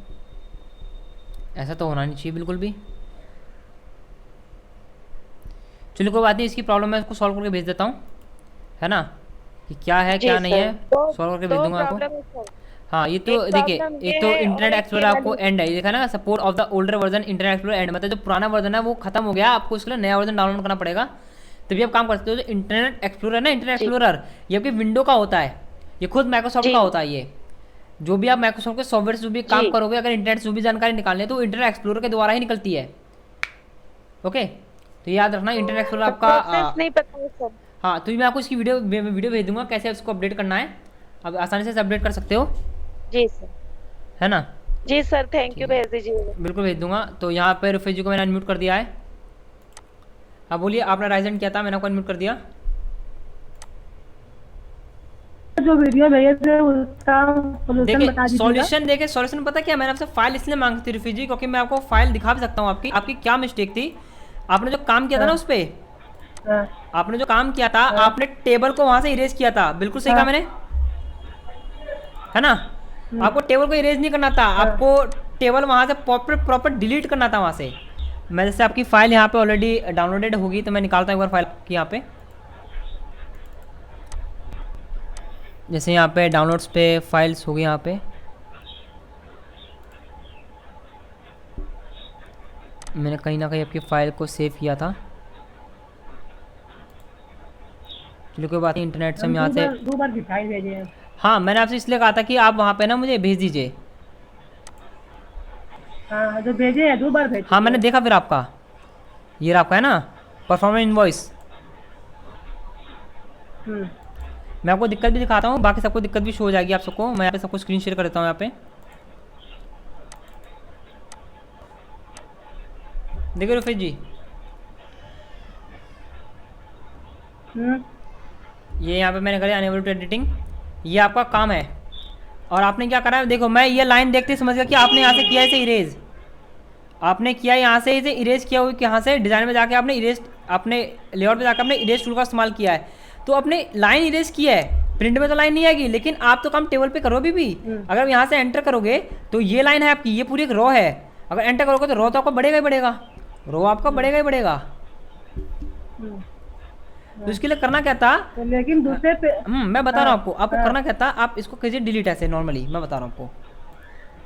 ऐसा तो होना नहीं चाहिए बिल्कुल भी। चलिए कोई बात नहीं, इसकी प्रॉब्लम मैं इसको सॉल्व करके भेज देता हूँ, है ना, कि क्या है क्या नहीं है, सॉल्व करके भेज दूंगा आपको। हाँ ये तो देखिए, एक तो इंटरनेट एक्सप्लोरर आपको एंड है, ये देखा ना, support of the older version internet explorer and, मतलब जो पुराना वर्जन है वो खत्म हो गया, आपको इसके लिए नया वर्जन डाउनलोड करना पड़ेगा, तभी आप काम कर सकते हो। जो इंटरनेट एक्सप्लोरर है ना, इंटरनेट एक्सप्लोरर ये आपकी विंडो का होता है, ये खुद माइक्रोसॉफ्ट का होता है। जो भी आप माइक्रोसॉफ्ट के सॉफ्टवेयर से जो भी काम जी। करोगे, अगर इंटरनेट से जो भी जानकारी निकालनी है तो इंटरनेट एक्सप्लोरर के द्वारा ही निकलती है। ओके, तो याद रखना इंटरनेट एक्सप्लोरर तो आपका प्रोसेस नहीं पता है सर। हाँ, तो मैं आपको इसकी वीडियो भेज दूंगा कैसे उसको अपडेट करना है। आप आसानी से इसे अपडेट कर सकते हो, जी सर। है ना। जी सर, थैंक यू, भेज दीजिएगा। बिल्कुल भेज दूंगा। तो यहाँ पर रुफी जी को मैंने अनम्यूट कर दिया है। हाँ बोलिए, आपने राइजन किया था, मैंने आपको अनम्यूट कर दिया। जो वीडियो भेजे थे उसका सॉल्यूशन देखिए बता दीजिएगा। सॉल्यूशन पता क्या, मैंने आपसे फाइल इसलिए मांगी थी रुफी जी, क्योंकि मैं आपको फाइल दिखा भी सकता हूँ आपकी आपकी क्या मिस्टेक थी। आपने जो काम किया था ना उस पर, हाँ, आपने जो काम किया था, आपने टेबल को वहां से इरेज किया था। बिल्कुल सही कहा मैंने, है ना। आपको टेबल को इरेज नहीं करना था, आपको टेबल वहां से प्रॉपर डिलीट करना था वहां से। मैं जैसे आपकी फाइल यहाँ पे ऑलरेडी डाउनलोडेड होगी तो मैं निकालता हूँ एक बार फाइल की यहाँ पे। जैसे यहाँ पे डाउनलोड्स पे फाइल्स होगी यहाँ पे, मैंने कहीं ना कहीं आपकी फ़ाइल को सेव किया था। चलो कोई बात नहीं, इंटरनेट से हम यहाँ से, दो बार दिखाई भेजे हैं। हाँ मैंने आपसे इसलिए कहा था कि आप वहाँ पे ना मुझे भेज दीजिए। हाँ, जो भेजे हैं 2 बार भेजे। हाँ मैंने देखा, फिर आपका ये रहा, आपका है ना परफॉर्मेंस इनवॉइस। मैं आपको दिक्कत भी दिखाता हूँ, बाकी सबको दिक्कत भी शो हो जाएगी आप सबको। मैं यहाँ पे सबको स्क्रीन शेयर कर देता हूँ यहाँ पे। देखिए रुफी जी, ये यहाँ पे मैंने करा अनेबल टू एडिटिंग, ये आपका काम है। और आपने क्या करा है, देखो मैं ये लाइन देखते ही समझ गया कि आपने यहाँ से किया इसे इरेज। आपने किया यहाँ से इसे इरेज किया हुआ, यहाँ से डिज़ाइन में जाके आपने इरेज, आपने लेआउट में जाकर आपने इरेज टूल का इस्तेमाल किया है। तो आपने लाइन इरेज किया है, प्रिंट में तो लाइन नहीं आएगी, लेकिन आप तो काम टेबल पे करो अभी भी। अगर यहाँ से एंटर करोगे तो ये लाइन है आपकी, ये पूरी एक रो है। अगर एंटर करोगे तो रो तो आपका बढ़ेगा ही बढ़ेगा, रो आपका बढ़ेगा ही बढ़ेगा। तो इसके लिए करना क्या था, तो लेकिन दूसरे पे मैं बता रहा हूँ आपको करना क्या था। आप इसको कीजिए डिलीट, ऐसे नॉर्मली मैं बता रहा हूँ आपको,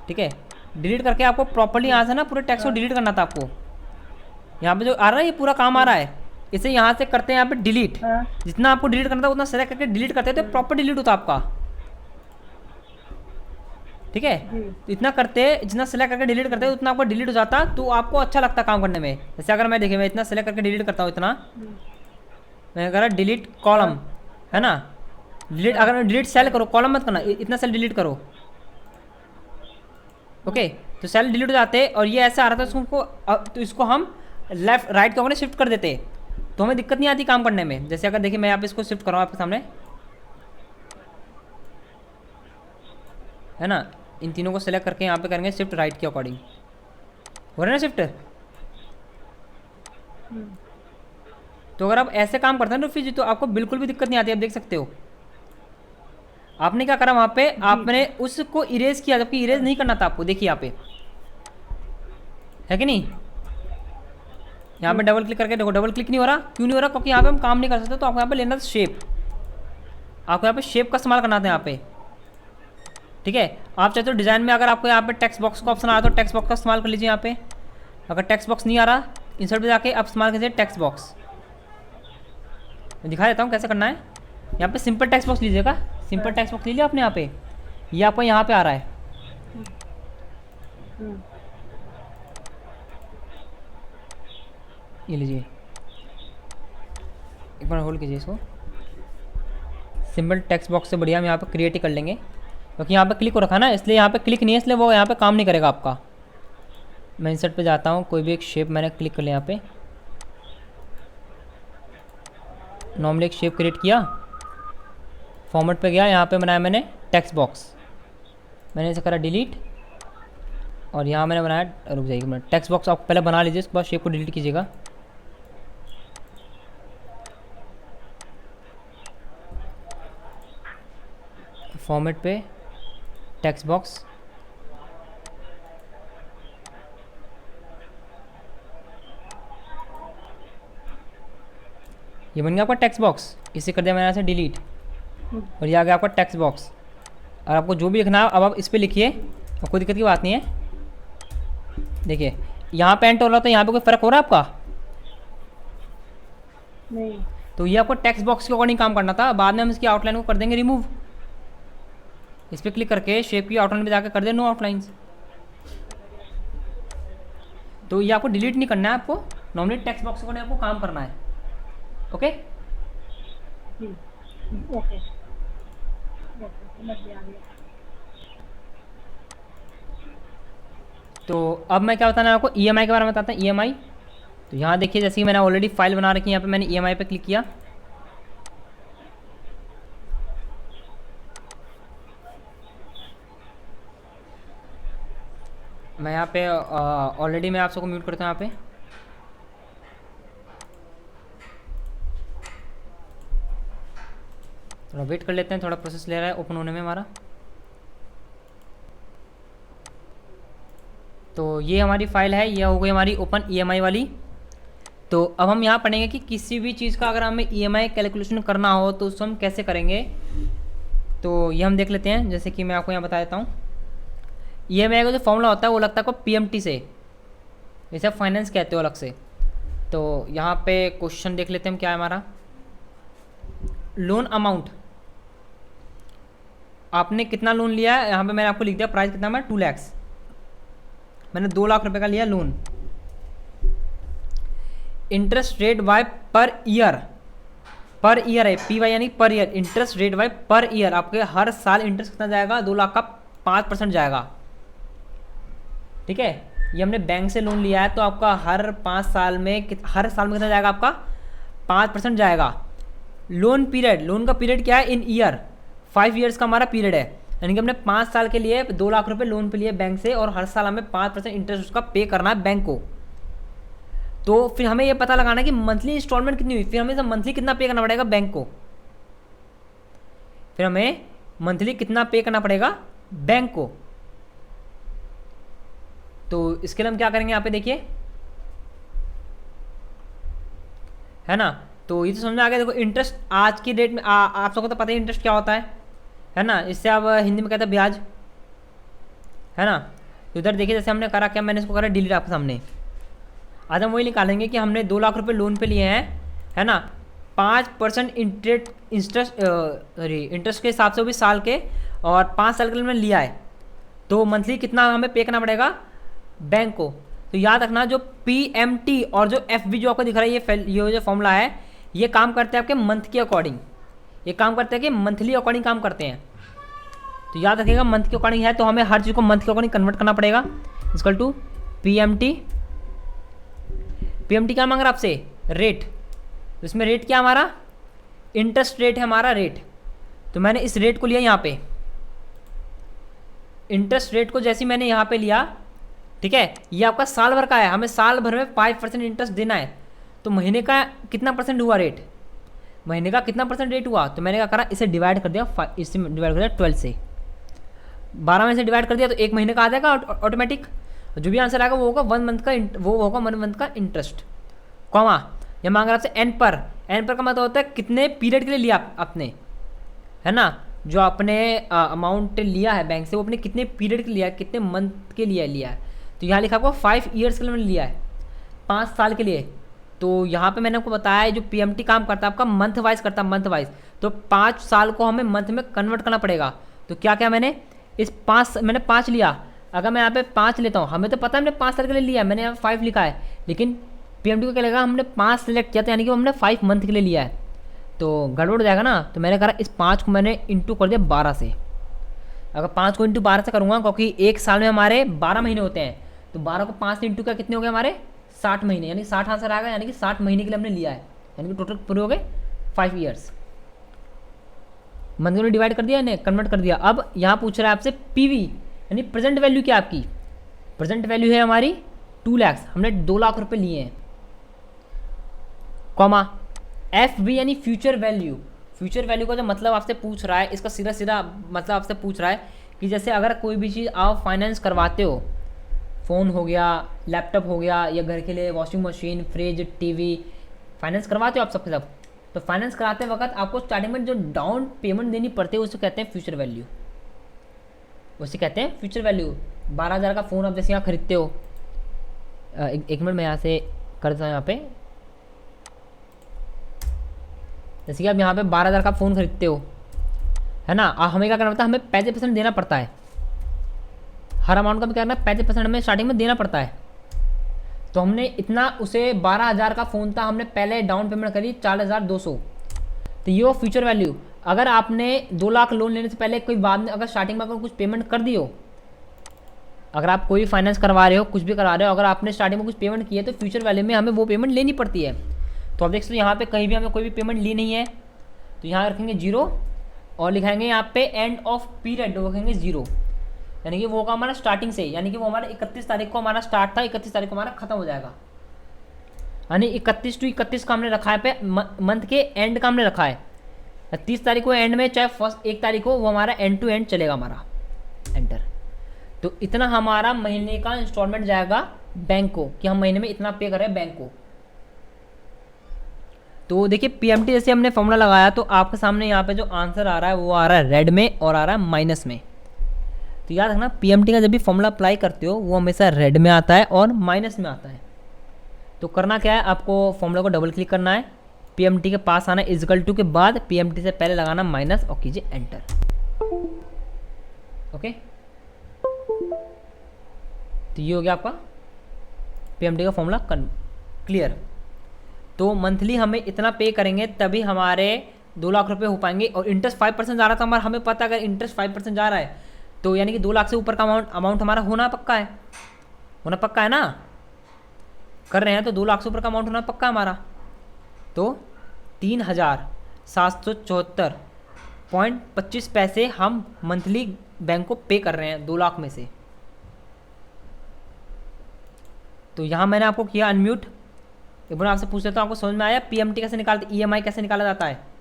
ठीक है। डिलीट करके आपको प्रॉपर्ली यहाँ से ना पूरे टेक्स्ट को डिलीट करना था आपको। यहाँ पे जो आ रहा है ये पूरा काम आ रहा है, इसे यहाँ से करते हैं यहाँ पे डिलीट। जितना आपको डिलीट करना था उतना सेलेक्ट करके डिलीट करते हैं तो प्रॉपर डिलीट होता आपका, ठीक है। तो इतना करते, जितना सेलेक्ट करके डिलीट करते हैं उतना आपको डिलीट हो जाता, तो आपको अच्छा लगता काम करने में। जैसे अगर मैं देखिए, मैं इतना सेलेक्ट करके डिलीट करता हूँ, इतना मैं कह रहा डिलीट कॉलम, है ना। डिलीट, अगर मैं डिलीट सेल करो, कॉलम मत करना, इतना सेल डिलीट करो, ओके। तो सेल डिलीट हो जाते और ये ऐसे आ रहा था उसको, तो इसको हम लेफ्ट राइट के ऊपर शिफ्ट कर देते तो हमें दिक्कत नहीं आती काम करने में। जैसे अगर देखिए मैं यहाँ पे इसको शिफ्ट कर रहा हूँ आपके सामने, है ना। इन तीनों को सेलेक्ट करके यहाँ पे करेंगे शिफ्ट राइट के अकॉर्डिंग, हो रहा है ना शिफ्ट। तो अगर आप ऐसे काम करते हैं तो फिर तो आपको बिल्कुल भी दिक्कत नहीं आती। आप देख सकते हो आपने क्या करा वहाँ पे, आपने उसको इरेज किया जबकि इरेज नहीं करना था आपको। देखिए यहाँ पे है कि नहीं, यहाँ पे डबल क्लिक करके देखो, डबल क्लिक नहीं हो रहा। क्यों नहीं हो रहा, क्योंकि यहाँ पे हम काम नहीं कर सकते। तो आपको यहाँ पे लेना था शेप, आपको यहाँ पे शेप का इस्तेमाल करना था यहाँ पे, ठीक है। आप चाहते हो डिज़ाइन में अगर आपको यहाँ पे टेक्स्ट बॉक्स का ऑप्शन आ रहा है तो टेक्स्ट बॉक्स का इस्तेमाल कर लीजिए यहाँ पे। अगर टेक्स्ट बॉक्स नहीं आ रहा, इंसर्ट पे जाके आप इस्तेमाल कीजिए टेक्स्ट बॉक्स। मैं दिखा देता हूँ कैसे करना है। यहाँ पे सिंपल टेक्स्ट बॉक्स लीजिएगा, सिंपल टेक्स्ट बॉक्स ले लिया आपने यहाँ पे, ये आपको यहाँ पे आ रहा है। ये लीजिए, एक बार होल्ड कीजिए इसको। सिंपल टेक्स्ट बॉक्स से बढ़िया हम यहाँ पे क्रिएट ही कर लेंगे, क्योंकि यहाँ पे क्लिक हो रखा है ना, इसलिए यहाँ पे क्लिक नहीं है, इसलिए वो यहाँ पे काम नहीं करेगा आपका। मैं इंसर्ट पे जाता हूँ, कोई भी एक शेप मैंने क्लिक कर लिया यहाँ पे, नॉर्मली एक शेप क्रिएट किया, फॉर्मेट पे गया, यहाँ पे बनाया मैंने टेक्स्ट बॉक्स। मैंने इसे करा डिलीट और यहाँ मैंने बनाया, रुक जाइए मैं, टेक्स्ट बॉक्स आप पहले बना लीजिए, उसके बाद शेप को डिलीट कीजिएगा। फॉर्मेट पे टेक्स्ट बॉक्स, ये बन गया आपका टेक्स्ट बॉक्स। इसे कर दिया मैंने यहाँ से डिलीट और ये आ गया आपका टेक्स्ट बॉक्स। और आपको जो भी लिखना है अब आप इस पर लिखिए, और कोई दिक्कत की बात नहीं है। देखिए यहाँ पे एंटर हो रहा था, यहाँ पे कोई फ़र्क हो रहा है आपका नहीं। तो ये आपको टेक्स्ट बॉक्स के अकॉर्डिंग काम करना था। बाद में हम इसकी आउटलाइन को कर देंगे रिमूव, इस पर क्लिक करके शेप की आउटलाइन पे जाकर कर दे नो आउटलाइंस। तो ये आपको डिलीट नहीं करना है, आपको नॉर्मली टेक्स्ट बॉक्स को आपको काम करना है। ओके ओके समझ गया। तो अब मैं क्या बताना है आपको, ईएमआई के बारे में बताता हूँ। ईएमआई तो यहाँ देखिए, जैसे कि मैंने ऑलरेडी फाइल बना रखी है, यहाँ पे मैंने ईएमआई पे क्लिक किया। मैं यहाँ पे ऑलरेडी मैं आप सबको म्यूट करता हूँ यहाँ पे। थोड़ा वेट कर लेते हैं, थोड़ा प्रोसेस ले रहा है ओपन होने में हमारा। तो ये हमारी फाइल है, ये हो गई हमारी ओपन ईएमआई वाली। तो अब हम यहाँ पढ़ेंगे कि किसी भी चीज़ का अगर हमें ईएमआई कैलकुलेशन करना हो तो उसको हम कैसे करेंगे। तो ये हम देख लेते हैं, जैसे कि मैं आपको यहाँ बता देता हूँ। ईएमआई का जो फॉर्मूला होता है वो लगता है आपको पीएमटी से, जैसे आप फाइनेंस कहते हो अलग से। तो यहाँ पे क्वेश्चन देख लेते हैं हम, क्या है हमारा लोन अमाउंट, आपने कितना लोन लिया है। यहाँ पे मैंने आपको लिख दिया प्राइस कितना है, 2 लाख। मैंने 2 लाख रुपए का लिया loan. Interest rate by per year, per year है पी वाई यानी per year. Interest rate by per year, आपके हर साल इंटरेस्ट कितना जाएगा, 2 लाख का 5% जाएगा। ठीक है, ये हमने बैंक से लोन लिया है तो आपका हर 5 साल में हर साल में कितना जाएगा, आपका 5% जाएगा। लोन पीरियड, लोन का पीरियड क्या है, इन ईयर 5 ईयर्स का हमारा पीरियड है, यानी कि हमने 5 साल के लिए 2 लाख रुपए लोन पे लिए बैंक से और हर साल हमें 5% इंटरेस्ट उसका पे करना है बैंक को। तो फिर हमें ये पता लगाना है कि मंथली इंस्टॉलमेंट कितनी हुई, फिर हमें मंथली कितना पे करना पड़ेगा बैंक को। फिर हमें मंथली कितना पे करना पड़ेगा बैंक को। तो इसके लिए हम क्या करेंगे, यहाँ पे देखिए, है ना। तो ये तो समझ में आ गया। देखो इंटरेस्ट आज की डेट में आप सबको तो पता ही इंटरेस्ट क्या होता है ना। इससे आप हिंदी में कहते हैं ब्याज, है ना। तो इधर देखिए, जैसे हमने करा क्या, मैंने इसको करा डिलीट आपके सामने। आज हम वही निकालेंगे कि हमने 2 लाख रुपए लोन पे लिए हैं, है ना। 5% इंटरेस्ट के हिसाब से वो भी साल के, और 5 साल के लिए हमने लिया है, तो मंथली कितना हमें पे करना पड़ेगा बैंक को। तो याद रखना, जो पीएमटी और जो एफबी जो आपको दिख रहा है, ये जो फॉर्मूला है, ये काम करते हैं आपके मंथ के अकॉर्डिंग। ये काम करते हैं कि मंथली अकॉर्डिंग काम करते हैं। तो याद रखिएगा, मंथ के अकॉर्डिंग है तो हमें हर चीज़ को मंथ के अकॉर्डिंग कन्वर्ट करना पड़ेगा। Equal to PMT. पीएमटी क्या मांग रहा है आपसे, रेट। तो इसमें रेट क्या हमारा, इंटरेस्ट रेट है हमारा रेट। तो मैंने इस रेट को लिया यहाँ पे, इंटरेस्ट रेट को जैसे मैंने यहाँ पे लिया, ठीक है। ये आपका साल भर का है, हमें साल भर में 5% इंटरेस्ट देना है। तो महीने का कितना परसेंट हुआ रेट, महीने का कितना परसेंट रेट हुआ, तो मैंने क्या करा, इसे डिवाइड कर दिया, इसे डिवाइड कर दिया 12 से। 12 में से डिवाइड कर दिया तो 1 महीने का आ जाएगा ऑटोमेटिक। जो भी आंसर आएगा वो होगा 1 मंथ का, वो होगा 1 मंथ का इंटरेस्ट, कॉमा। ये मांग रहा है आपसे एन पर। एन पर का मतलब होता है कितने पीरियड के लिए लिया आपने, है ना। जो आपने अमाउंट लिया है बैंक से, वो अपने कितने पीरियड के लिया है, कितने मंथ के लिए लिया है। तो यहाँ लिखा आपको 5 ईयर्स के लिए मैंने लिया है, 5 साल के लिए। तो यहाँ पे मैंने आपको बताया जो पीएमटी काम करता है आपका मंथ वाइज करता है, मंथ वाइज। तो 5 साल को हमें मंथ में कन्वर्ट करना पड़ेगा। तो क्या क्या मैंने इस 5 मैंने 5 लिया, अगर मैं यहाँ पे 5 लेता हूँ, हमें तो पता है हमने 5 साल के लिए लिया है, मैंने यहाँ 5 लिखा है, लेकिन पीएमटी को क्या लगेगा, हमने 5 सेलेक्ट किया था, यानी कि हमने 5 मंथ के लिए लिया है, तो गड़बड़ हो जाएगा ना। तो मैंने कहा इस 5 को मैंने इंटू कर दिया 12 से। अगर 5 को इंटू 12 से करूँगा, क्योंकि एक साल में हमारे 12 महीने होते हैं, तो 12 को 5 से इंटू का कितने हो गए हमारे 60 महीने, यानी 60 आंसर आएगा, यानी कि 60 महीने के लिए हमने लिया है, यानी कि टोटल पूरे हो गए 5 ईयर्स। मंथ में डिवाइड कर दिया, इन्हें कन्वर्ट कर दिया। अब यहाँ पूछ रहा है आपसे पीवी, यानी प्रेजेंट वैल्यू क्या आपकी, प्रेजेंट वैल्यू है हमारी 2 लाख, हमने 2 लाख रुपए लिए हैं, कॉमा। एफ बी यानी फ्यूचर वैल्यू। फ्यूचर वैल्यू का जो मतलब आपसे पूछ रहा है, इसका सीधा सीधा मतलब आपसे पूछ रहा है कि जैसे अगर कोई भी चीज़ आप फाइनेंस करवाते हो, फ़ोन हो गया, लैपटॉप हो गया, या घर के लिए washing machine, fridge, TV, finance करवाते हो आप सबके सब। तो फाइनेंस कराते वक्त आपको स्टार्टिंग में जो डाउन पेमेंट देनी पड़ती है उसे कहते हैं फ्यूचर वैल्यू, उसे कहते हैं फ्यूचर वैल्यू। 12,000 का फ़ोन आप जैसे यहाँ खरीदते हो, एक मिनट मैं यहाँ से कर देता हूँ, यहाँ पे जैसे कि आप यहाँ पे 12,000 का फ़ोन खरीदते हो, है ना। हमें क्या करना पड़ता है, हमें 35% देना पड़ता है। हर अमाउंट का हमें क्या करना है, 35% हमें स्टार्टिंग में देना पड़ता है। तो हमने इतना, उसे 12,000 का फ़ोन था, हमने पहले डाउन पेमेंट करी 4,200। तो ये वो फ्यूचर वैल्यू। अगर आपने 2 लाख लोन लेने से पहले कोई बाद में अगर स्टार्टिंग में अगर कुछ पेमेंट कर दी हो, अगर आप कोई फाइनेंस करवा रहे हो, कुछ भी करा रहे हो, अगर आपने स्टार्टिंग में कुछ पेमेंट की है तो फ्यूचर वैल्यू में हमें वो पेमेंट लेनी पड़ती है। तो आप देख सकते हो यहाँ पे कहीं भी हमें कोई भी पेमेंट ली नहीं है, तो यहाँ रखेंगे 0 और लिखाएंगे यहाँ पे एंड ऑफ पीरियड रखेंगे 0, यानी कि वो होगा हमारा स्टार्टिंग से, यानी कि वो हमारा 31 तारीख को हमारा स्टार्ट था, 31 तारीख को हमारा खत्म हो जाएगा। यानी 31 to 31 का हमने रखा है पे, मंथ के एंड का हमने रखा है। 30 तारीख को एंड में, चाहे फर्स्ट 1 तारीख को, वो हमारा एंड टू एंड चलेगा हमारा। एंटर। तो इतना हमारा महीने का इंस्टॉलमेंट जाएगा बैंक को, कि हम महीने में इतना पे कर रहे हैं बैंक को। तो देखिए पीएमटी जैसे हमने फॉर्मूला लगाया, तो आपके सामने यहाँ पे जो आंसर आ रहा है वो आ रहा है रेड में और आ रहा है माइनस में। तो याद रखना, पीएमटी का जब भी फॉर्मूला अप्लाई करते हो वो हमेशा रेड में आता है और माइनस में आता है। तो करना क्या है, आपको फॉर्मूला को डबल क्लिक करना है, पीएमटी के पास आना है, इजकल टू के बाद पीएमटी से पहले लगाना माइनस और कीजिए एंटर। ओके, तो ये हो गया आपका पीएमटी का फॉर्मूला क्लियर। तो मंथली हमें इतना पे करेंगे तभी हमारे 2 लाख रुपए हो पाएंगे। और इंटरेस्ट 5% जा रहा था हमारा, हमें पता है अगर इंटरेस्ट 5% जा रहा है तो यानी कि 2 लाख से ऊपर का अमाउंट हमारा होना पक्का है, होना पक्का है ना। कर रहे हैं तो 2 लाख से ऊपर का अमाउंट होना पक्का है हमारा। तो 3,774.25 पैसे हम मंथली बैंक को पे कर रहे हैं 2 लाख में से। तो यहाँ मैंने आपको किया अनम्यूट। एक बार आपसे पूछ लेता हूँ, आपको समझ में आया पीएमटी कैसे निकालते, ईएमआई कैसे निकाला जाता है?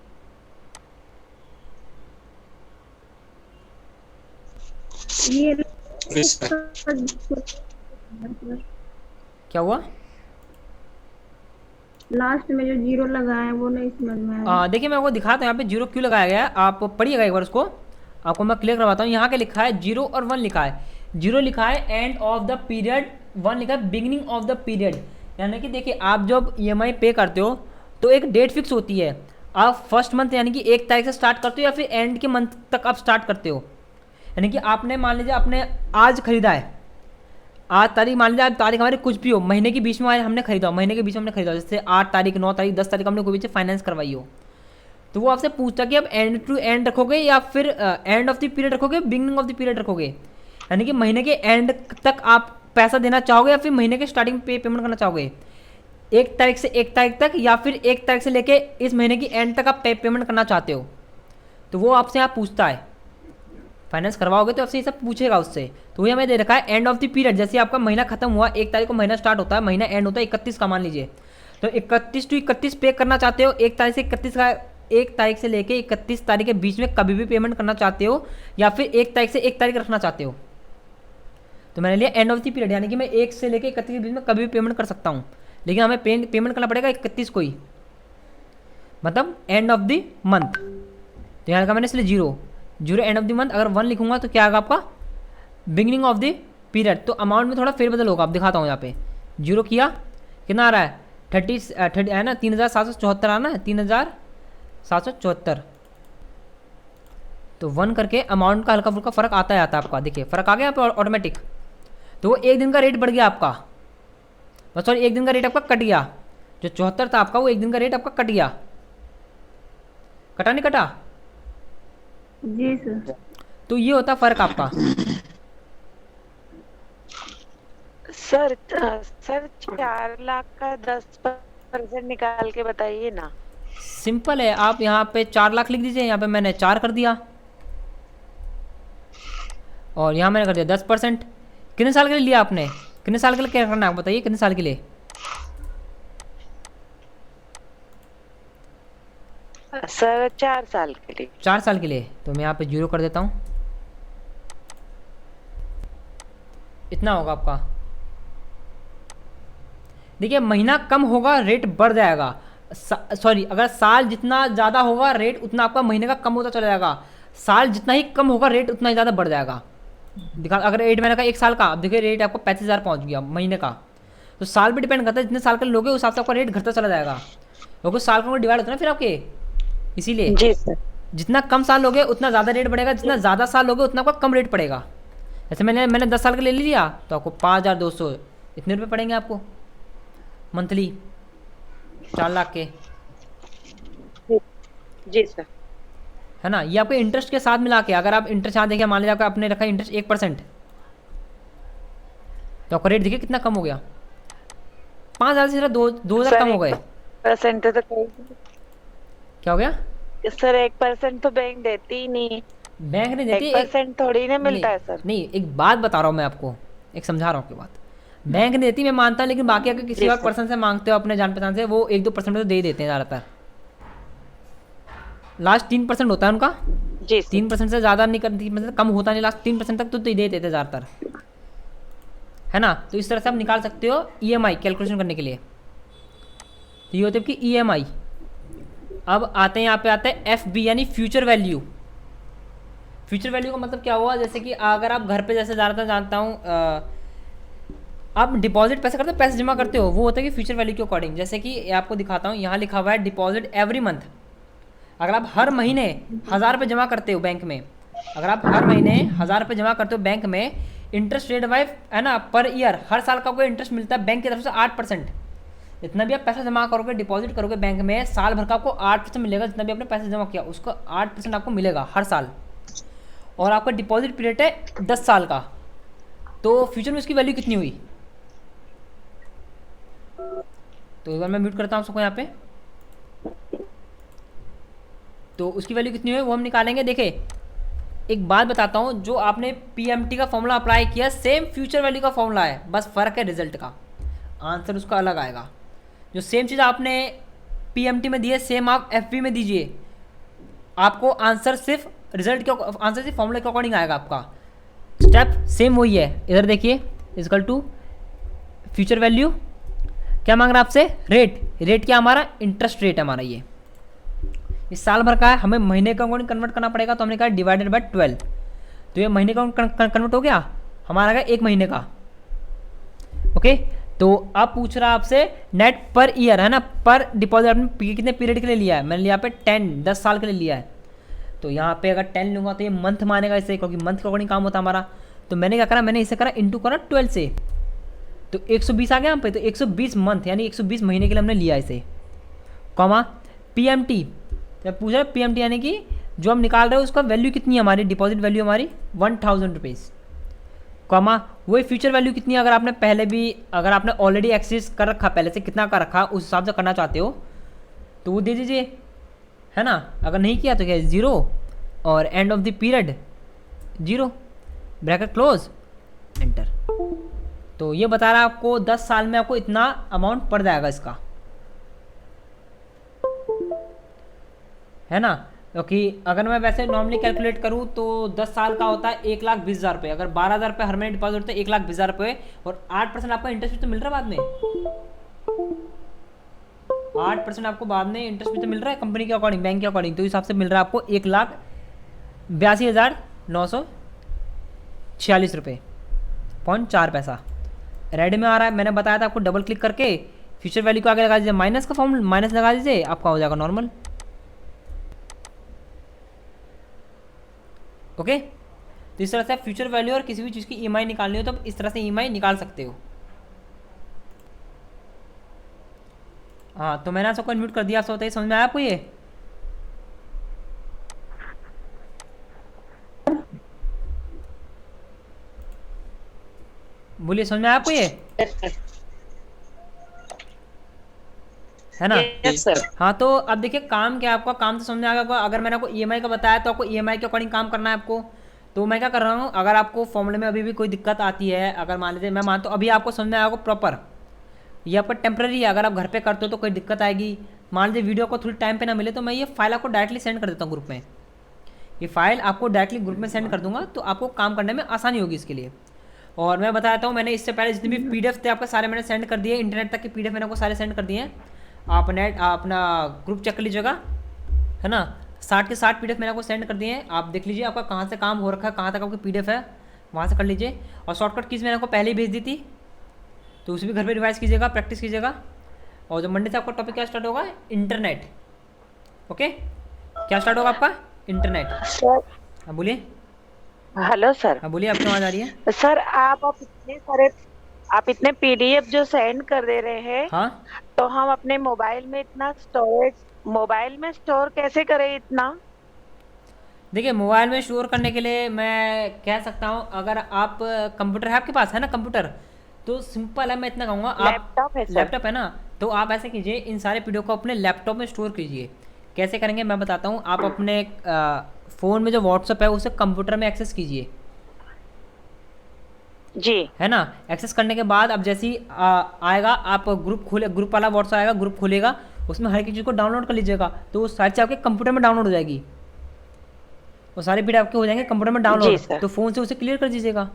ये क्या हुआ? लास्ट में जो 0 लगा है वो नहीं समझ में आया। देखिए मैं आपको दिखाता हूँ यहाँ पे 0 क्यों लगाया गया है, आप पढ़िएगा एक बार उसको, आपको मैं क्लियर करवाता हूँ। यहाँ के लिखा है 0 और 1 लिखा है। 0 लिखा है एंड ऑफ द पीरियड, 1 लिखा है बिगिनिंग ऑफ द पीरियड। यानी कि देखिए आप जब ईएमआई पे करते हो तो एक डेट फिक्स होती है, आप फर्स्ट मंथ यानी कि 1 तारीख से स्टार्ट करते हो या फिर एंड के मंथ तक आप स्टार्ट करते हो। यानी कि आपने मान लीजिए आपने आज खरीदा है, आज तारीख मान लीजिए, आज तारीख हमारी कुछ भी हो, महीने के बीच में हमने खरीदा हो, महीने के बीच में हमने खरीदा हो, जैसे 8 तारीख 9 तारीख 10 तारीख हमने कोई भी फाइनेंस करवाई हो, तो वो आपसे पूछता कि आप एंड टू एंड रखोगे या फिर एंड ऑफ द पीरियड रखोगे, बिगिनिंग ऑफ द पीरियड रखोगे। यानी कि महीने के एंड तक आप पैसा देना चाहोगे या फिर महीने के स्टार्टिंग पे पेमेंट करना चाहोगे, 1 तारीख से 1 तारीख तक, या फिर 1 तारीख से लेके इस महीने की एंड तक आप पेमेंट करना चाहते हो। तो वो आपसे यहाँ पूछता है, फाइनेंस करवाओगे तो आपसे ये सब पूछेगा उससे। तो ये हमें दे रखा है एंड ऑफ द पीरियड, जैसे आपका महीना खत्म हुआ, 1 तारीख को महीना स्टार्ट होता है, महीना एंड होता है 31 का मान लीजिए, तो 31 to 31 पे करना चाहते हो, 1 तारीख से 31 का, 1 तारीख से लेके 31 तारीख के बीच में कभी भी पेमेंट करना चाहते हो, या फिर 1 तारीख से 1 तारीख रखना चाहते हो। तो मैंने लिया एंड ऑफ द पीरियड, यानी कि मैं 1 से लेके 31 के बीच में कभी भी पेमेंट कर सकता हूँ, लेकिन हमें पेमेंट करना पड़ेगा 31 को ही, मतलब एंड ऑफ द मंथ। तो यहाँ का मैंने इसलिए 0 एंड ऑफ द मंथ। अगर 1 लिखूंगा तो क्या आएगा आपका, बिगिनिंग ऑफ द पीरियड। तो अमाउंट में थोड़ा फेरबदल होगा, आप दिखाता हूँ यहाँ पे। 0 किया, कितना आ रहा है 30 है ना, 3,774 आना है, 3,774। तो 1 करके अमाउंट का हल्का फुल्का फ़र्क आता है आपका, देखिए फ़र्क आ गया यहाँ पे ऑटोमेटिक। तो वो 1 दिन का रेट बढ़ गया आपका, बस सॉरी 1 दिन का रेट आपका कट गया, जो 74 था आपका वो 1 दिन का रेट आपका कट गया, कटा नहीं कटा? जी सर। तो ये होता फ़र्क आपका। सर 4 लाख का 10% निकाल के बताइए ना। सिंपल है, आप यहाँ पे 4 लाख लिख दीजिए, यहाँ पे मैंने 4 कर दिया और यहाँ मैंने कर दिया 10%। कितने साल के लिए लिया आपने, कितने साल के लिए क्या करना है आप बताइए, कितने साल के लिए? सर 4 साल के लिए। 4 साल के लिए। तो मैं यहाँ पे 0 कर देता हूँ, इतना होगा आपका। देखिए महीना कम होगा रेट बढ़ जाएगा, सॉरी अगर साल जितना ज़्यादा होगा रेट उतना आपका महीने का कम होता चला जाएगा, साल जितना ही कम होगा रेट उतना ही ज़्यादा बढ़ जाएगा। दिखा, अगर 8 महीने का 1 साल का, अब देखिए रेट आपको 35,000 पहुँच गया महीने का। तो साल पे डिपेंड करता है, जितने साल के लोगे उस हिसाब से आपका रेट घटता चला जाएगा, क्योंकि साल का डिवाइड होता है ना फिर आपके, इसीलिए। जी सर। जितना कम साल हो गए उतना ज़्यादा रेट बढ़ेगा, जितना ज़्यादा साल हो गए उतना आपका कम रेट पड़ेगा। जैसे मैंने 10 साल का ले लिया तो आपको 5,200 इतने रुपये पड़ेंगे आपको मंथली, 4 लाख के, जी सर। है ना। ये आपके इंटरेस्ट के साथ मिला के, अगर आप इंटरेस्ट यहाँ देखिए, मान लीजिए आपका आपने रखा इंटरेस्ट 1%, तो आपका रेट देखिए कितना कम हो गया, 5,000 से 2,000 कम हो गए। परसेंट तो क्या हो गया सर? 1% तो बैंक देती ही नहीं, बैंक नहीं देती। 1% थोड़ी ना मिलता है सर। नहीं, एक बात बता रहा हूँ मैं आपको, एक समझा रहा हूँ आपकी बात। बैंक नहीं देती मैं मानता हूँ, लेकिन बाकी अगर किसी और पर्सन से मांगते हो अपने जान पहचान से, वो 1-2% तो दे ही देते हैं ज़्यादातर। लास्ट 3% होता है उनका, जी सर। 3% से ज़्यादा नहीं करती, मतलब कम होता नहीं, लास्ट 3% तक तो दे देते थे ज़्यादातर, है ना। तो इस तरह से आप निकाल सकते हो EMI कैलकुलेशन करने के लिए। तो ये होते हैं कि EMI। अब आते हैं, यहाँ पे आता है FB यानी फ्यूचर वैल्यू। फ्यूचर वैल्यू का मतलब क्या हुआ, जैसे कि अगर आप घर पे जैसे ज़्यादातर जानता हूँ आप डिपॉजिट पैसे करते हो, पैसे जमा करते हो, वो होता है कि फ्यूचर वैल्यू के अकॉर्डिंग। जैसे कि आपको दिखाता हूँ, यहाँ लिखा हुआ है डिपॉजिट एवरी मंथ। अगर आप हर महीने 1,000 रुपये जमा करते हो बैंक में, अगर आप हर महीने 1,000 रुपये जमा करते हो बैंक में, इंटरेस्ट रेट वाइज है ना, पर ईयर हर साल का कोई इंटरेस्ट मिलता है बैंक की तरफ से 8%। जितना भी आप पैसा जमा करोगे, डिपॉजिट करोगे बैंक में, साल भर का आपको 8% मिलेगा। जितना भी आपने पैसे जमा किया उसको 8% आपको मिलेगा हर साल। और आपका डिपॉजिट पीरियड है 10 साल का। तो फ्यूचर में इसकी वैल्यू कितनी हुई, तो एक बार मैं म्यूट करता हूँ सबको यहाँ पे। तो उसकी वैल्यू कितनी हुई वो हम निकालेंगे। देखिए एक बात बताता हूँ, जो आपने PMT का फॉर्मूला अप्लाई किया, सेम फ्यूचर वैल्यू का फॉर्मूला है, बस फ़र्क है रिजल्ट का, आंसर उसका अलग आएगा। जो सेम चीज़ आपने PMT में दी है, सेम आप FB में दीजिए, आपको आंसर सिर्फ रिजल्ट के आंसर सिर्फ फॉर्मूले के अकॉर्डिंग आएगा। आपका स्टेप सेम वही है। इधर देखिए इक्वल टू फ्यूचर वैल्यू, क्या मांग रहा है आपसे, रेट। रेट क्या हमारा, इंटरेस्ट रेट हमारा, ये इस साल भर का है, हमें महीने का अकॉर्डिंग कन्वर्ट करना पड़ेगा। तो हमने कहा डिवाइडेड बाय 12, तो ये महीने का कन्वर्ट हो गया, हमारा आ गया 1 महीने का। ओके, तो अब पूछ रहा है आपसे नेट पर ईयर, है ना, पर डिपॉजिट आपने कितने पीरियड के लिए लिया है। मैंने लिया पे 10 साल के लिए लिया है। तो यहाँ पे अगर 10 लूँगा तो ये मंथ मानेगा इसे, क्योंकि मंथ के अकॉर्डिंग काम होता है हमारा। तो मैंने क्या करा, मैंने इसे करा इंटू करा 12 से, तो 120 आ गया यहाँ पे। तो 120 मंथ यानी 120 महीने के लिए हमने लिया इसे, कॉमा PMT। जब पूछ रहा है PMT यानी कि जो हम निकाल रहे हैं उसका वैल्यू कितनी है हमारी, डिपॉजिट वैल्यू हमारी 1,000 रुपीज़, कॉमा वही फ्यूचर वैल्यू कितनी है। अगर आपने पहले भी, अगर आपने ऑलरेडी एक्सेस कर रखा, पहले से कितना कर रखा उस हिसाब से करना चाहते हो तो वो दे दीजिए, है ना। अगर नहीं किया तो क्या 0 और end of the period 0, bracket close, enter. तो ये बता रहा है आपको 10 साल में आपको इतना अमाउंट पड़ जाएगा इसका, है ना। क्योंकि अगर मैं वैसे नॉर्मली कैलकुलेट करूँ तो 10 साल का होता है 1,20,000 रुपये। अगर 12,000 रुपये हर महीने डिपॉजिट होता है 1,20,000 रुपये, और 8% आपका इंटरेस्ट भी तो मिल रहा है बाद में, 8% आपको बाद में इंटरेस्ट भी तो मिल रहा है कंपनी के अकॉर्डिंग, बैंक के अकॉर्डिंग। तो इस हिसाब से मिल रहा है आपको 1,82,946 रुपये .4 रेड में आ रहा है। मैंने बताया था आपको, डबल क्लिक करके फ्यूचर वैल्यू को आगे लगा दीजिए, माइनस का फॉर्म माइनस लगा दीजिए, आपका हो जाएगा नॉर्मल। ओके, तो इस तरह से आप फ्यूचर वैल्यू और किसी भी चीज़ की EMI निकालनी हो तो आप इस तरह से EMI निकाल सकते हो। हाँ, तो मैंने आपको अनम्यूट कर दिया, आप बताइए समझ में आया आपको ये। बोलिए समझ में आया आपको ये, है ना। Yes sir. हाँ, तो अब देखिए काम क्या है आपका, काम तो समझ में आ गया। अगर मैंने आपको EMI का बताया तो आपको EMI के अकॉर्डिंग काम करना है आपको। तो मैं क्या कर रहा हूँ, अगर आपको फॉर्मूले में अभी भी कोई दिक्कत आती है, अगर मान लीजिए मैं मानता हूँ अभी आपको समझ में आएगा प्रॉपर, ये आपका टेम्प्रेरी है, अगर आप घर पे करते हो तो कोई दिक्कत आएगी। मान लीजिए वीडियो को थोड़ी टाइम पे ना मिले तो मैं ये फाइल आपको डायरेक्टली सेंड कर देता हूँ ग्रुप में, ये फाइल आपको डायरेक्टली ग्रुप में सेंड कर दूंगा, तो आपको काम करने में आसानी होगी इसके लिए। और मैं बताता हूँ, मैंने इससे पहले जितने भी PDF थे आपके सारे मैंने सेंड कर दिए, इंटरनेट तक के PDF मैंने आपको सारे सेंड कर दिए हैं। आप नेट अपना ग्रुप चेक कर लीजिएगा, है ना। 60 के 60 PDF मैंने आपको सेंड कर दिए हैं, आप देख लीजिए आपका कहाँ से काम हो रखा है, कहाँ तक आपकी PDF है, वहाँ से कर लीजिए। और शॉर्टकट कीज़ मैंने आपको पहले ही भेज दी थी, तो उसे भी घर पे रिवाइज कीजिएगा, प्रैक्टिस कीजिएगा। और जब मंडे से आपका टॉपिक क्या स्टार्ट होगा, इंटरनेट। ओके, क्या स्टार्ट होगा आपका, इंटरनेट। सर हाँ बोलिए। Hello sir. हाँ बोलिए, आपकी आवाज़ आ रही है। सर आप इतने पीडीएफ जो सेंड कर दे रहे हैं, हाँ तो हम अपने मोबाइल में स्टोर कैसे करें इतना? देखिए, मोबाइल में स्टोर करने के लिए मैं कह सकता हूँ, अगर आप कंप्यूटर है आपके पास, है ना कंप्यूटर, तो सिंपल है, मैं इतना कहूँगा, आप लैपटॉप है सर। लैपटॉप है ना, तो आप ऐसे कीजिए, इन सारे वीडियो को अपने लैपटॉप में स्टोर कीजिए। कैसे करेंगे मैं बताता हूँ। आप अपने फ़ोन में जो व्हाट्सअप है उसे कंप्यूटर में एक्सेस कीजिए, जी। है ना। एक्सेस करने के बाद अब जैसे ही आएगा, आप ग्रुप वाला व्हाट्सअप आएगा, ग्रुप खुलेगा, उसमें हर एक चीज़ को डाउनलोड कर लीजिएगा, तो वो सारी चीज़ आपके कंप्यूटर में डाउनलोड हो जाएगी। वो सारे वीडियो आपके हो जाएंगे कंप्यूटर में जी डाउनलोड, सर। तो फ़ोन से उसे क्लियर कर दीजिएगा।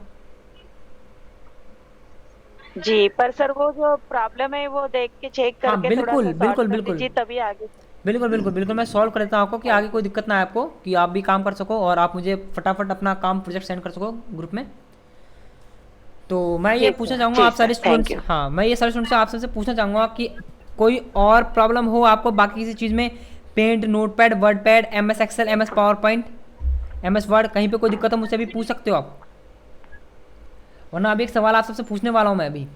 जी, पर सर वो जो प्रॉब्लम है वो देख के चेक हाँ करके थोड़ा बिल्कुल सा सॉल्व बिल्कुल कर बिल्कुल दीजिए, तभी आगे। बिल्कुल बिल्कुल बिल्कुल, मैं सॉल्व कर देता हूँ आपको, कि आगे कोई दिक्कत ना आए आपको, कि आप भी काम कर सको और आप मुझे फटाफट अपना काम प्रोजेक्ट सेंड कर सको ग्रुप में। तो मैं ये पूछना चाहूँगा जी आप सारे सर, थैंक स्टूडेंट्स, यू। हाँ मैं ये सारे स्टूडेंट्स से आप सबसे पूछना चाहूँगा कि कोई और प्रॉब्लम हो आपको बाकी किसी चीज़ में, Paint, Notepad, WordPad, M S Excel, M S PowerPoint, M S Word, कहीं पे कोई दिक्कत हो मुझसे अभी पूछ सकते हो आप, वरना अभी एक सवाल आप सबसे पूछने वाला हूँ मैं अभी।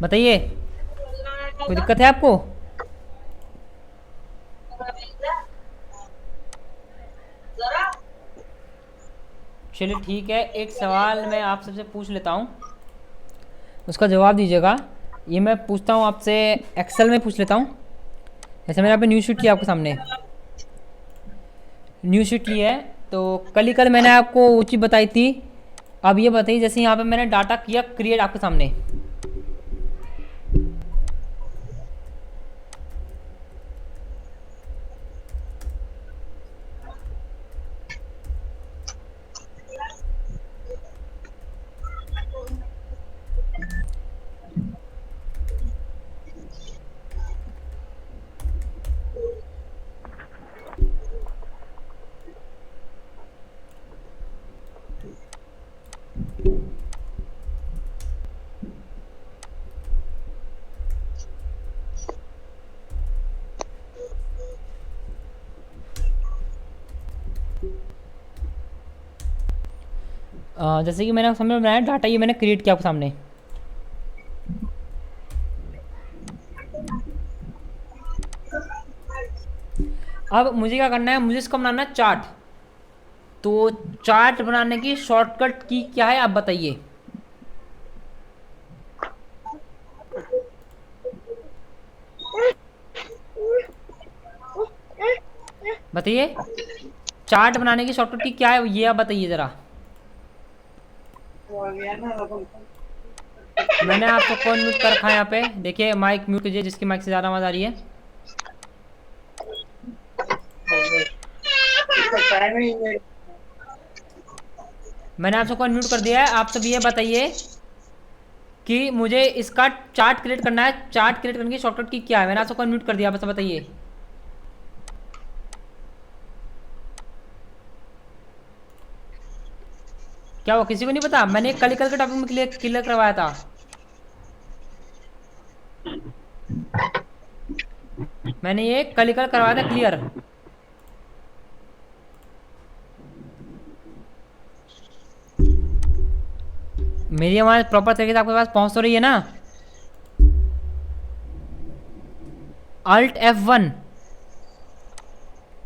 बताइए, कोई दिक्कत है आपको? चलिए ठीक है, एक सवाल मैं आप सबसे पूछ लेता हूँ, उसका जवाब दीजिएगा। ये मैं पूछता हूँ आपसे, एक्सेल में पूछ लेता हूँ। जैसे मैंने यहाँ पे न्यू शीट लिया आपके सामने, न्यू शीट ली है, तो कल मैंने आपको वो चीज़ बताई थी। अब ये बताइए, जैसे यहाँ पे मैंने डाटा किया क्रिएट आपके सामने, जैसे कि मैंने सामने बनाया डाटा, ये मैंने क्रिएट किया आपके सामने। अब मुझे क्या करना है, मुझे इसका बनाना है चार्ट। तो चार्ट बनाने की शॉर्टकट की क्या है आप बताइए। बताइए, चार्ट बनाने की शॉर्टकट की क्या है, ये आप बताइए ज़रा। मैंने आपको कौन म्यूट कर रखा है यहाँ पे, देखिए माइक म्यूट कीजिए, जिसकी माइक से ज़्यादा आवाज़ आ रही है। मैंने आपसे कौन म्यूट कर दिया है। आप सब ये बताइए कि मुझे इसका चार्ट क्रिएट करना है, चार्ट क्रिएट करने की शॉर्टकट की क्या है। मैंने आपसे कौन म्यूट कर दिया, बस बताइए। क्या वो किसी को नहीं पता? मैंने कल के टॉपिक में क्लियर करवाया था। मैंने ये कल करवाया था क्लियर। मेरी आवाज़ प्रॉपर तरीके से आपके पास पहुंच तो रही है ना? Alt F1,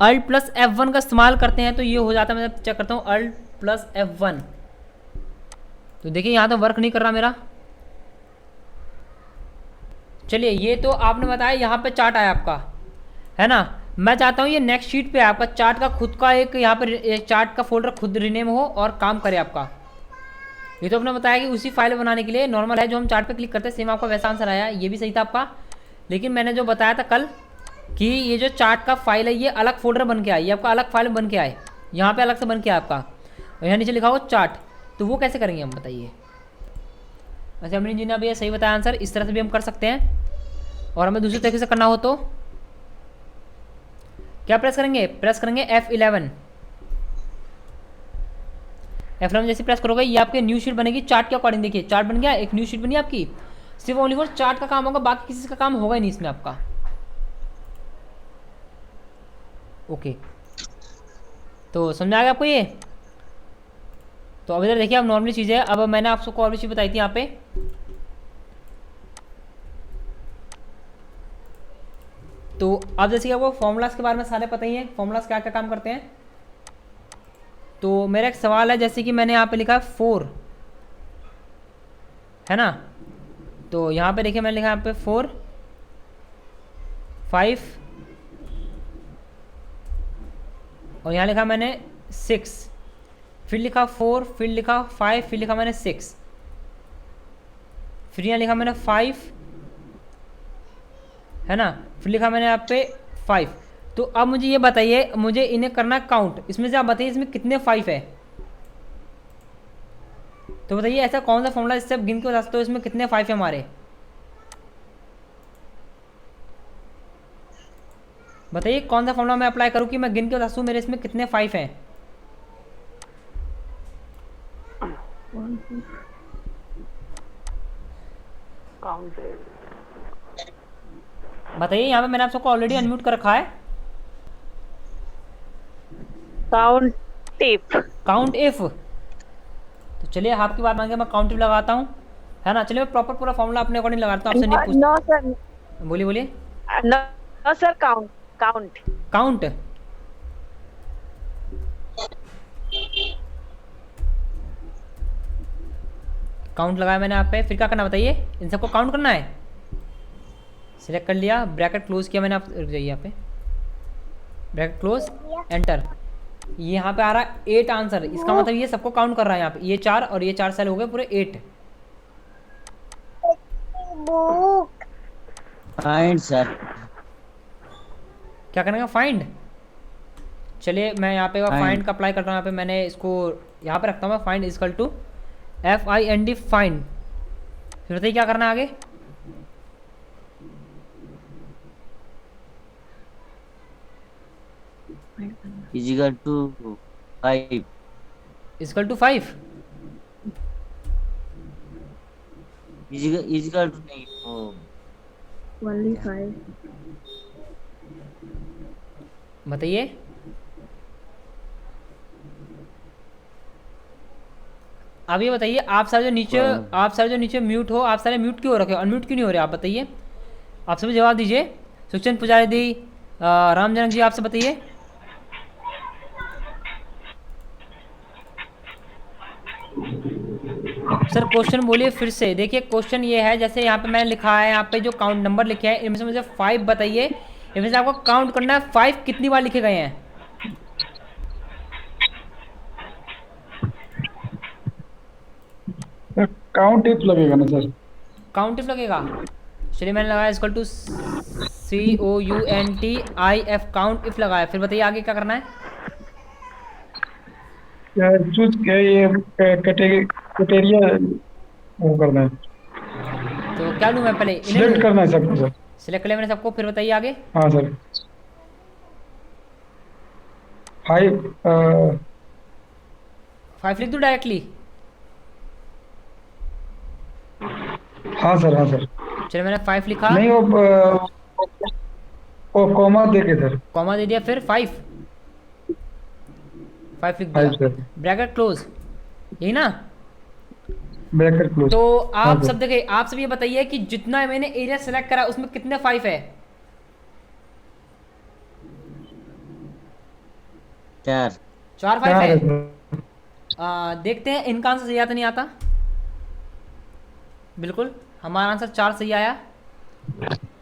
alt plus F1 का इस्तेमाल करते हैं तो ये हो जाता है। मैं चेक करता हूँ, अल्ट प्लस F1, तो देखिए यहाँ तो वर्क नहीं कर रहा मेरा। चलिए, ये तो आपने बताया, यहाँ पे चार्ट आया आपका, है ना। मैं चाहता हूँ ये नेक्स्ट शीट पे आपका चार्ट का खुद का एक यहाँ पर चार्ट का फोल्डर खुद रिनेम हो और काम करे आपका। ये तो आपने बताया कि उसी फाइल बनाने के लिए नॉर्मल है, जो हम चार्ट पे क्लिक करते हैं, सेम आपका वैसा आंसर आया, ये भी सही था आपका। लेकिन मैंने जो बताया था कल कि ये जो चार्ट का फाइल है, ये अलग फोल्डर बन के आए, ये आपका अलग फाइल बन के आए, यहाँ पे अलग से बन के आया आपका, और यहाँ नीचे लिखा हो चार्ट। तो वो कैसे करेंगे हम, बताइए। असेंबली जी ने अभी सही बताया आंसर, इस तरह से भी हम कर सकते हैं। और हमें दूसरे तरीके से करना हो तो क्या प्रेस करेंगे, प्रेस करेंगे F11। F11 जैसे प्रेस करोगे, ये आपके न्यू शीट बनेगी चार्ट के अकॉर्डिंग। देखिए चार्ट बन गया, एक न्यू शीट बनी आपकी। सिर्फ ओनली फॉर चार्ट का काम होगा, बाकी किसी का काम होगा ही नहीं इसमें आपका। ओके, तो समझ आ गया आपको ये? तो अब इधर देखिए, अब नॉर्मली चीज़ है। अब मैंने आपको और भी चीज़ बताई थी यहाँ पे। तो अब जैसे कि आपको फॉर्मूलाज के बारे में सारे पता ही हैं, फॉर्मूलाज क्या क्या काम करते हैं। तो मेरा एक सवाल है, जैसे कि मैंने यहाँ पे लिखा है 4, है ना। तो यहाँ पे देखिए मैंने लिखा है यहाँ पे 4, 5 और यहाँ लिखा मैंने 6, फिर लिखा 4, फिर लिखा 5, फिर लिखा मैंने 6, फिर यहाँ लिखा मैंने 5, है ना, फिर लिखा मैंने यहाँ पे 5। तो अब मुझे ये बताइए, मुझे इन्हें करना है काउंट। इसमें से आप बताइए इसमें कितने 5 है। तो बताइए ऐसा कौन सा फॉर्मूला इससे आप गिन के बता सकते हो इसमें कितने 5 है हमारे। बताइए कौन सा फॉर्मूला मैं अप्लाई करूँ कि मैं गिन के बता सकूँ मेरे इसमें कितने 5 हैं। बताइए, यहाँ पे मैंने आपको ऑलरेडी अनम्यूट कर रखा है। Count if. Count if. तो चलिए आपकी बात मांगे मैं काउंट इफ लगाता हूँ, है ना। चलिए मैं प्रॉपर पूरा फॉर्मूला अपने अकॉर्डिंग लगाता हूँ, आपसे नहीं नो सर, पूछ। बोलिए बोलिए। No sir, count count count. Count लगाया मैंने आप पे, फिर क्या करना बताइए, इन सबको काउंट करना है। सिलेक्ट कर लिया, ब्रैकेट क्लोज किया मैंने, आप रुक जाइए यहाँ पे, ब्रैकेट क्लोज, एंटर। ये यहाँ पे आ रहा है 8 आंसर, इसका मतलब ये सबको काउंट कर रहा है यहाँ पे। ये 4 और ये 4 सेल हो गए पूरे 8। Find sir. क्या करना है, फाइंड। चलिए मैं यहाँ पे फाइंड का अप्लाई करता हूँ। यहाँ पे मैंने इसको यहाँ पे रखता हूँ मैं, find equal to FIND, find. फिर बताइए क्या करना है आगे। Equal to 5, equal to 5। Equal to नहीं, only 5। बताइए अब ये बताइए, आप सारे जो नीचे म्यूट हो, आप सारे म्यूट क्यों हो रखे हो, अनम्यूट क्यों नहीं हो रहे आप बताइए। आप सभी जवाब दीजिए। सुखचंद पुजारी दी, राम जनक जी, आपसे बताइए। सर क्वेश्चन बोलिए फिर से। देखिए क्वेश्चन ये है, जैसे यहाँ पे मैंने लिखा है, यहाँ पे जो काउंट नंबर लिखे हैं इनमें से मुझे 5 बताइए। इनमें से आपको काउंट करना है 5 कितनी बार लिखे गए हैं। काउंट इफ लगेगा ना सर? काउंट इफ लगेगा। चलिए मैंने लगाया equal to COUNTIF, count if लगाया। फिर बताइए आगे क्या करना है। चूज क्या ये क्राइटेरिया वो करना है, तो क्या लूँ मैं पहले, सिलेक्ट करना है सबको सर। सिलेक्ट कर लिया मैंने सबको। फिर बताइए आगे। हाँ सर। 5 लिख दूँ डायरेक्टली। हाँ सर, हाँ सर। चलिए मैंने 5 लिखा, नहीं वो कॉमा देके सर। कॉमा दे दिया, फिर 5 लिख 5 दिया, सर, ब्रैकेट क्लोज, यही ना। Bracket close. तो हाँ आप सर। सब देखिए, आप सब ये बताइए कि जितना मैंने एरिया सेलेक्ट करा उसमें कितने 5 है। 4 4 5 है। सर। देखते हैं इनका आंसर सही आता नहीं आता। बिल्कुल हमारा आंसर 4 सही आया।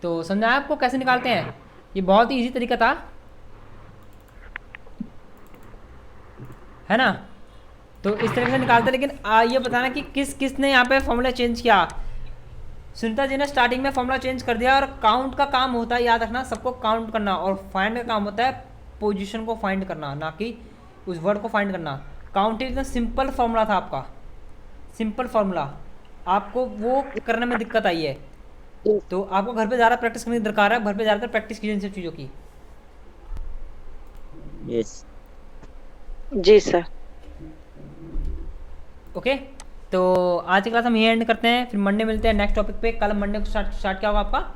तो समझा आपको कैसे निकालते हैं, ये बहुत ही इजी तरीका था, है ना। तो इस तरीके से निकालते हैं। लेकिन ये बताना कि किसने यहाँ पे फॉर्मूला चेंज किया। सुनीता जी ने स्टार्टिंग में फॉर्मूला चेंज कर दिया। और काउंट का काम होता है, याद रखना, सबको काउंट करना, और फाइंड का काम होता है पोजीशन को फाइंड करना, ना कि उस वर्ड को फाइंड करना। काउंट एकदम सिंपल फॉर्मूला था आपका, सिंपल फॉर्मूला, आपको वो करने में दिक्कत आई है। तो आपको घर पे ज़्यादा प्रैक्टिस करने की दरकार है, घर पे ज़्यादातर प्रैक्टिस कीजिए इन सब चीज़ों की। यस जी सर। ओके, तो आज की क्लास हम यही एंड करते हैं, फिर मंडे मिलते हैं नेक्स्ट टॉपिक पे। कल मंडे को स्टार्ट क्या होगा आपका?